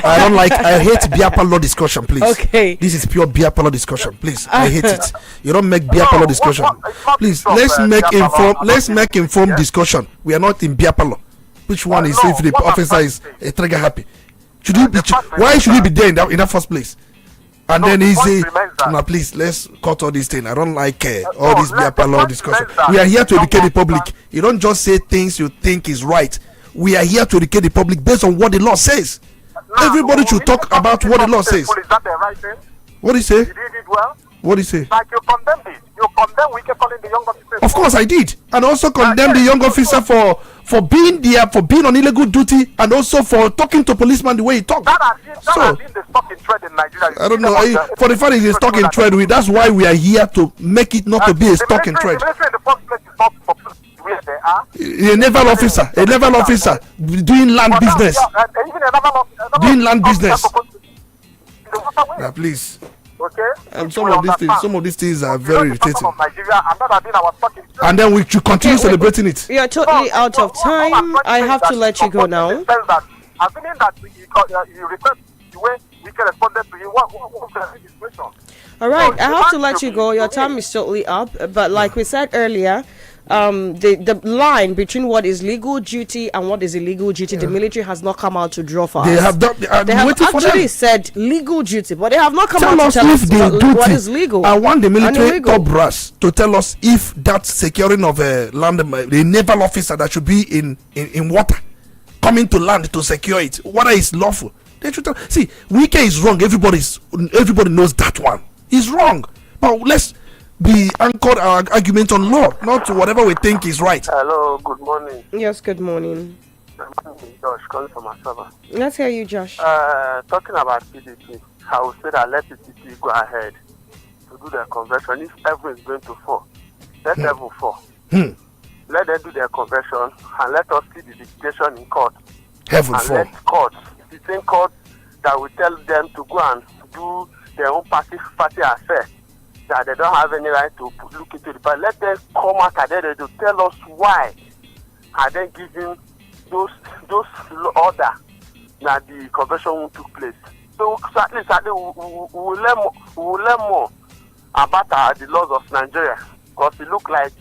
I don't like. I hate Biapalo discussion, please. Okay. This is pure Biapalo discussion, please. I hate it. You don't make Biapalo discussion, please. Let's make informed discussion. We are not in Biapalo. Which one is if the officer is a trigger happy? Should he be? Why should he be there in that first place? And then he say, "No, please, let's cut all these things. I don't like all this Biapalo discussion. We are here to educate the public. You don't just say things you think is right. We are here to educate the public based on what the law says. Everybody should talk about what the law says." Is that the right thing? What do you say? You did it well. What do you say? Like you condemned it. You condemned we kept calling the young officer. Of course I did. And also condemn the young officer for being there, for being on illegal duty, and also for talking to policeman the way he talked. That has been the stock in trade in Nigeria. I don't know. For the fact it is stock in trade, that's why we are here to make it not to be a stock in trade. The military in the first place is not where they are. A naval officer doing land business. Doing land business. Now, please. Okay. Some of these things are very irritating. And then we should continue celebrating it. We are totally out of time. I have to let you go now. Assuming that you request the way we can respond to him. What is his question? All right, I have to let you go. Your time is totally up. But like we said earlier, the line between what is legal duty and what is illegal duty, the military has not come out to draw for us. They have actually said legal duty, but they have not come out to tell us what is legal. I want the military top brass to tell us if that securing of a land, the naval officer that should be in water, coming to land to secure it, whether it's lawful. They should tell. See, Wike is wrong. Everybody knows that one. He's wrong. But let's be anchored our argument on law, not whatever we think is right. Hello, good morning. Yes, good morning. Josh, calling from Asaba. Let's hear you, Josh. Talking about PDP, I would say that let PDP go ahead to do their conversion. If ever is going to fall, let ever fall. Let them do their conversion and let us see the dictation in court. Heaven and fall. Let court, the same court that will tell them to go and do their own party affair, that they don't have any right to look into the party. Let them come out at the end to tell us why are they giving those order that the conversion took place. So sadly, we will learn more about the laws of Nigeria, because it look like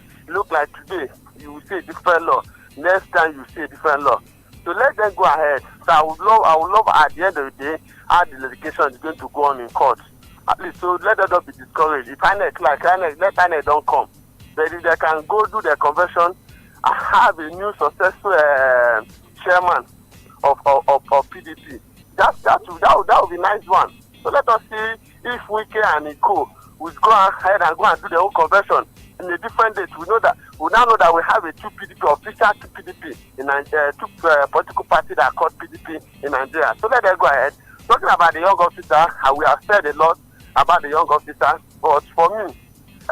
today you will see a different law, next time you see a different law. So let them go ahead. So I would love at the end of the day how the litigation is going to go on in court. At least, so let them not be discouraged. If INEC let INEC don't come. But if they can go do their conversion, have a new successful chairman of PDP. That would be a nice one. So let us see if Wike and Iko will go ahead and go and do their own conversion in a different date. We now know that we have a two PDP, official two PDP in Nigeria, two political parties that are called PDP in Nigeria. So let them go ahead. Talking about the young officer, we have said a lot about the young officer, but for me,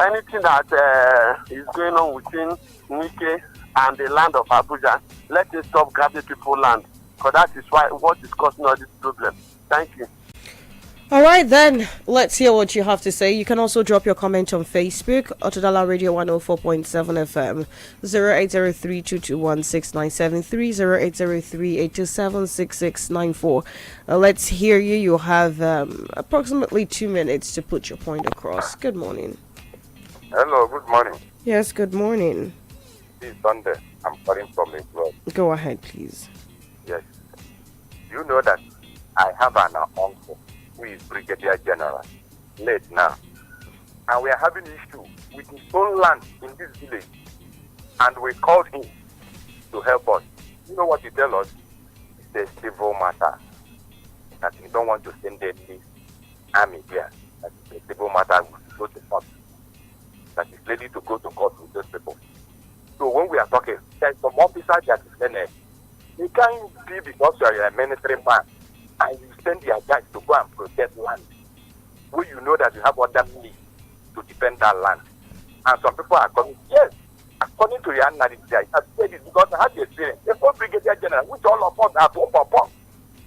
anything that is going on within Wike and the land of Abuja, let us stop grabbing people's land, because that is what is causing all this problem. Thank you. All right, then, let's hear what you have to say. You can also drop your comment on Facebook, Udala Radio 104.7 FM, 0803-221-6973, 0803-827-6694. Let's hear you. You have approximately 2 minutes to put your point across. Good morning. Hello, good morning. Yes, good morning. This is Sunday. I'm calling from Israel. Go ahead, please. Yes. You know that I have an uncle who is Brigadier General, late now. And we are having issue with his own land in this village. And we called him to help us. You know what he tell us? It's a civil matter. That he don't want to send any army here. That it's a civil matter, we go to court. That is ready to go to court with those people. So when we are talking, there's some officer that is learned. It can't be because you are a military man and you send your guys to go and protect land, where you know that you have other means to defend that land. And some people are coming, yes, according to your narrative, I said it because I had the experience. The whole Brigadier General, which all of us have hope upon,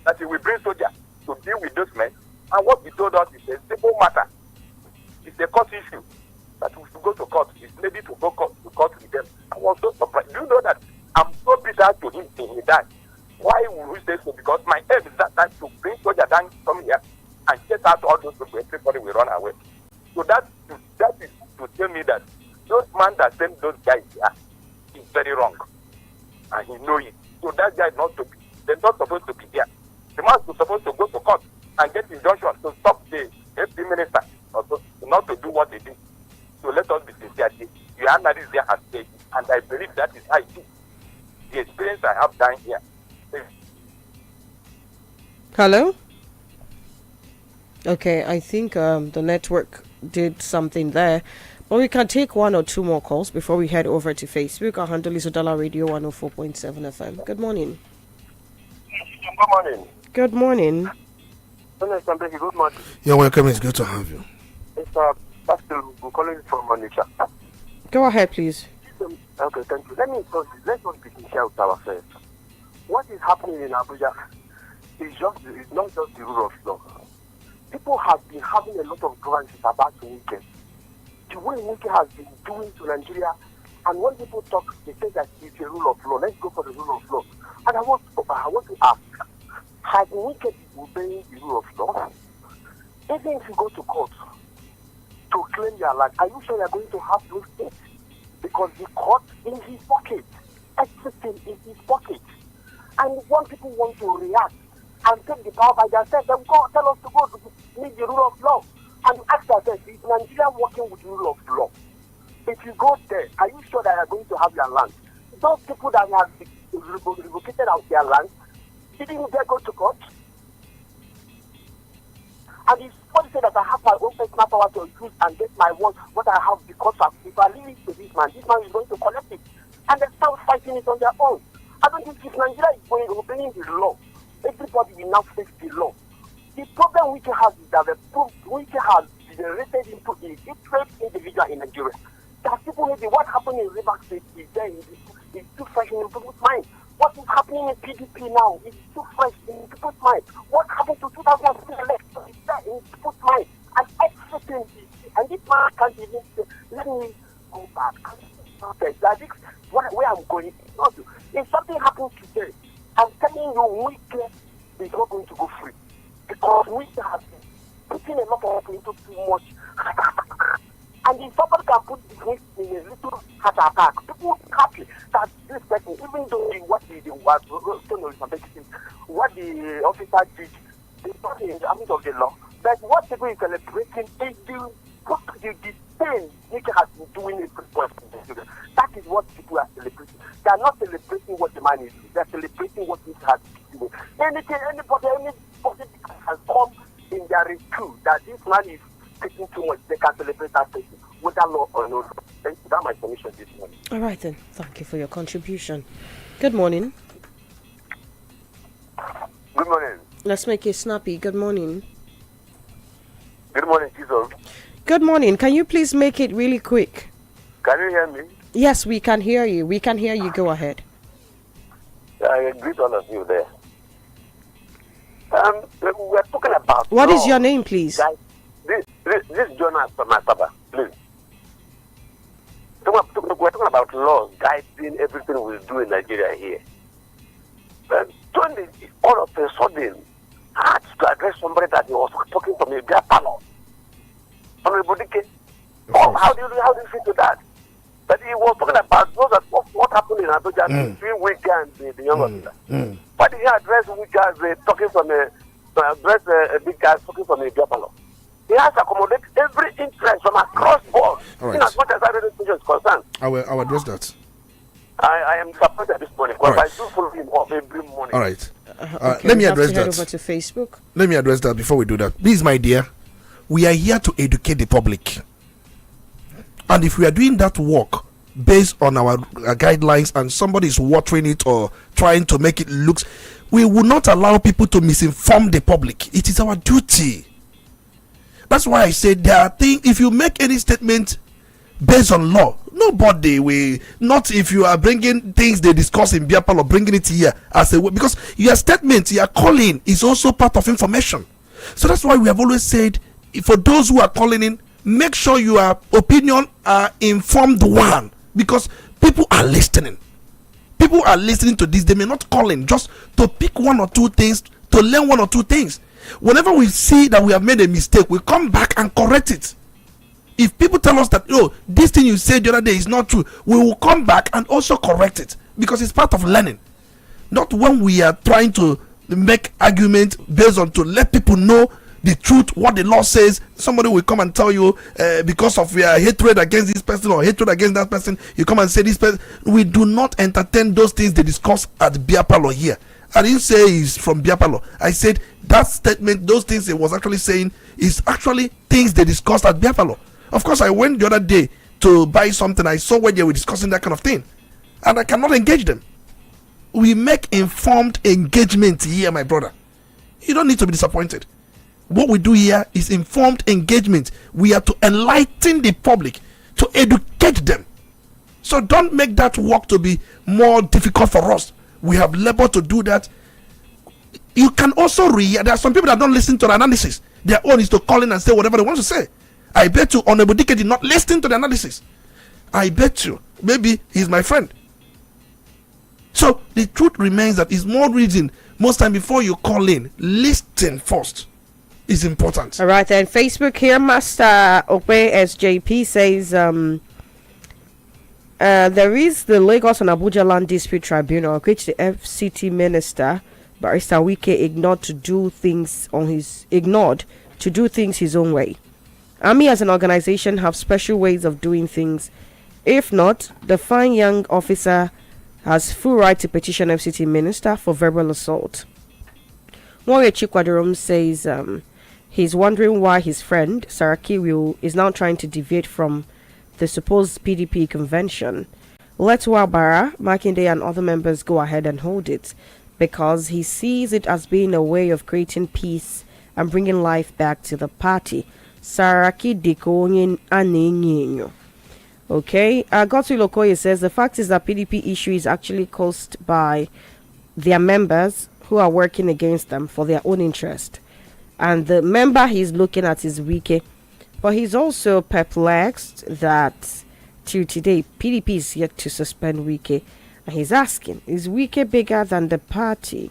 that he will bring soldiers to deal with those men. And what he told us is a simple matter. It's a court issue that we should go to court. He's ready to go to court with them. I was so surprised. Do you know that I'm so bitter to him till he died? Why would we say so? Because my aim is that time to bring soldiers down from here and chase out all those people. Everybody will run away. So that is to tell me that those man that sent those guys here is very wrong. And he knows it. So that guy they're not supposed to be there. The man is supposed to go to court and get injunction to stop the FD minister or not to do what they do. So let us be sincere. The analysis there has said, and I believe that is how it is. The experience I have done here. Hello? Okay, I think the network did something there. But we can take one or two more calls before we head over to Facebook. Our handle is Udala Radio 104.7 FM. Good morning. Good morning. Good morning. Olisa Mbeki, good morning. You're welcome. It's good to have you. It's Pastor. We're calling from Onitsha. Go ahead, please. Okay, thank you. Let's not be sincere with ourselves. What is happening in Abuja is not just the rule of law. People have been having a lot of grudges about the weekend. The way Wike has been doing to Nigeria, and when people talk, they say that it's a rule of law. Let's go for the rule of law. And I want to ask, has wicked obeying the rule of law. Even if you go to court to claim your land, are you sure you are going to have those things? Because the court in his pocket, everything in his pocket. And when people want to react and take the power by themselves, then go tell us to go to meet the rule of law. And you ask yourself, is Nigeria working with the rule of law? If you go there, are you sure that you are going to have your land? Those people that have revocated out their land, didn't they go to court? And if somebody say that I have my own personal power to use and get my word, what I have because of, if I leave it to this man is going to collect it. And they start fighting it on their own. I don't think if Nigeria is going obeying the law, everybody will now face the law. The problem which has is that which has generated into the interest individual in Nigeria. That people maybe what happened in River State is there is too fresh in people's mind. What is happening in PDP now is too fresh in people's mind. What happened to 2003 election is there in people's mind. And everything is, and this man can't even say, let me go back. Where I'm going, if something happens today, I'm telling you, Wike is not going to go free. Because Wike has been putting a lot of people into too much. And if somebody can put the Wike in a little heart attack, people will be happy that this person, even though what the officer did, is not in the ambit of the law. But what people is celebrating is the pain Wike has been doing in the That is what people are celebrating. They are not celebrating what the man is doing. They are celebrating what Wike has been doing. Anybody has come in their rescue that this man is taking too much, they can celebrate that person, whether law or no. Thank you. That's my submission this morning. All right then. Thank you for your contribution. Good morning. Good morning. Let's make it snappy. Good morning. Good morning, Chisom. Good morning. Can you please make it really quick? Can you hear me? Yes, we can hear you. We can hear you. Go ahead. I greet all of you there. We're talking about. What is your name, please? Guys, this journalist from my father, please. We're talking about laws guiding everything we do in Nigeria here. Tony, all of a sudden, had to address somebody that he was talking from a beer parlor. Honorable Dike. How do you fit to that? But he was talking about what happened in Abuja between Wike and the young officer. Why did he address Wike as talking from a big guy talking from a beer parlor? He has to accommodate every interest from across board. Right. In as much as our education is concerned. I will address that. I am disappointed this morning because I do follow him off every morning. All right. Okay, let me address that. Head over to Facebook. Let me address that before we do that. Please, my dear, we are here to educate the public. And if we are doing that work based on our guidelines and somebody is watering it or trying to make it look, we will not allow people to misinform the public. It is our duty. That's why I said there are things, if you make any statement based on law, nobody will, not if you are bringing things they discuss in Biapal or bringing it here as a way, because your statement, your calling is also part of information. So that's why we have always said, for those who are calling in, make sure your opinion are informed one, because people are listening. People are listening to this. They may not call in just to pick one or two things, to learn one or two things. Whenever we see that we have made a mistake, we come back and correct it. If people tell us that, oh, this thing you said the other day is not true, we will come back and also correct it, because it's part of learning. Not when we are trying to make argument based on to let people know the truth, what the law says. Somebody will come and tell you because of your hatred against this person or hatred against that person, you come and say this person. We do not entertain those things they discuss at Biapalo here. I didn't say it's from Biapalo. I said that statement, those things he was actually saying is actually things they discussed at Biapalo. Of course, I went the other day to buy something. I saw where they were discussing that kind of thing, and I cannot engage them. We make informed engagement here, my brother. You don't need to be disappointed. What we do here is informed engagement. We are to enlighten the public, to educate them. So don't make that work to be more difficult for us. We have labor to do that. You can also there are some people that don't listen to the analysis. Their own is to call in and say whatever they want to say. I bet you Honorable Dike did not listen to the analysis. I bet you. Maybe he's my friend. So the truth remains that it's more reason, most time before you call in, listen first. Is important. All right, then Facebook here, Master Ope SJP says there is the Lagos and Abuja Land Dispute Tribunal, which the FCT minister Barrister Wike ignored to do things his own way. Army as an organization have special ways of doing things. If not, the fine young officer has full right to petition FCT minister for verbal assault. Warrior Chikwadorum says he's wondering why his friend Saraki is now trying to deviate from the supposed PDP convention. Let Wabara, Makinde and other members go ahead and hold it, because he sees it as being a way of creating peace and bringing life back to the party. Saraki Dekonyin Aninyo. Okay, Gotu Lokoye says the fact is that PDP issue is actually caused by their members who are working against them for their own interest. And the member he's looking at is Wike. But he's also perplexed that till today PDP is yet to suspend Wike. And he's asking, is Wike bigger than the party?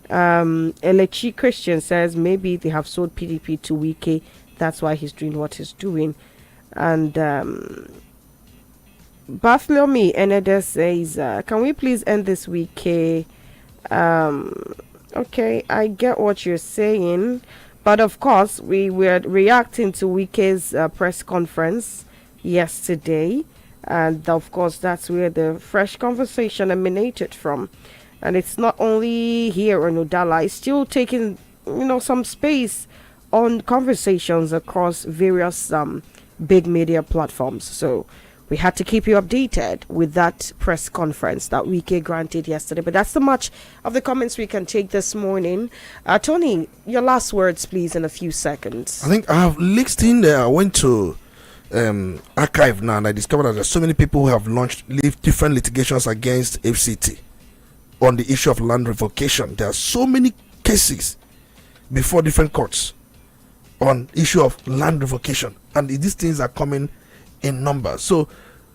Elechi Christian says maybe they have sold PDP to Wike. That's why he's doing what he's doing. And Bartholomew Enede says, can we please end this Wike? Okay, I get what you're saying. But of course, we were reacting to Wike's press conference yesterday. And of course, that's where the fresh conversation emanated from. And it's not only here in Udala, it's still taking, some space on conversations across various big media platforms. So we had to keep you updated with that press conference that Wike granted yesterday. But that's so much of the comments we can take this morning. Tony, your last words, please, in a few seconds. I think I have listened. I went to archive now, and I discovered that there's so many people who have launched different litigations against FCT on the issue of land revocation. There are so many cases before different courts on issue of land revocation, and these things are coming in numbers. So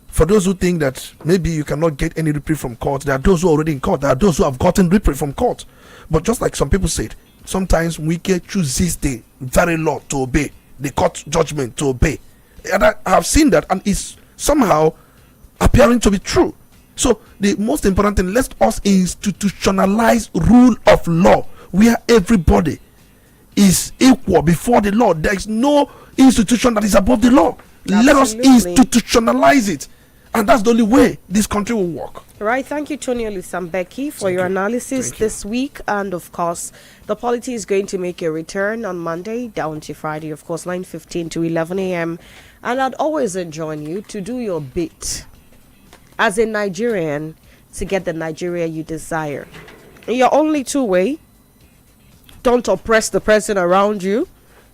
for those who think that maybe you cannot get any reprieve from court, there are those who are already in court, there are those who have gotten reprieve from court. But just like some people said, sometimes Wike chooses the very law to obey, the court judgment to obey. And I have seen that, and it's somehow appearing to be true. So the most important thing, let us institutionalize rule of law where everybody is equal before the law. There is no institution that is above the law. Absolutely. Let us institutionalize it, and that's the only way this country will work. Right. Thank you, Tony Olisa Mbeki, for your analysis this week. And of course, the Polity is going to make a return on Monday down to Friday, of course, 9:15 to 11 a.m. And I'd always enjoin you to do your bit as a Nigerian to get the Nigeria you desire. Your only two-way: don't oppress the person around you.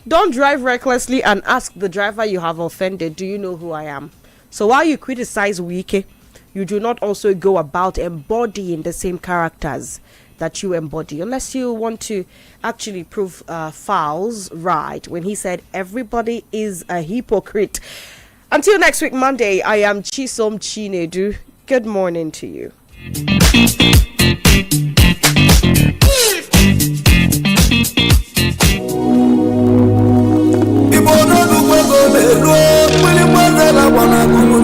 Don't drive recklessly and ask the driver you have offended, do you know who I am? So while you criticize Wike, you do not also go about embodying the same characters that you embody, unless you want to actually prove Fowles right when he said everybody is a hypocrite. Until next week, Monday, I am Chisom Chinedu. Good morning to you.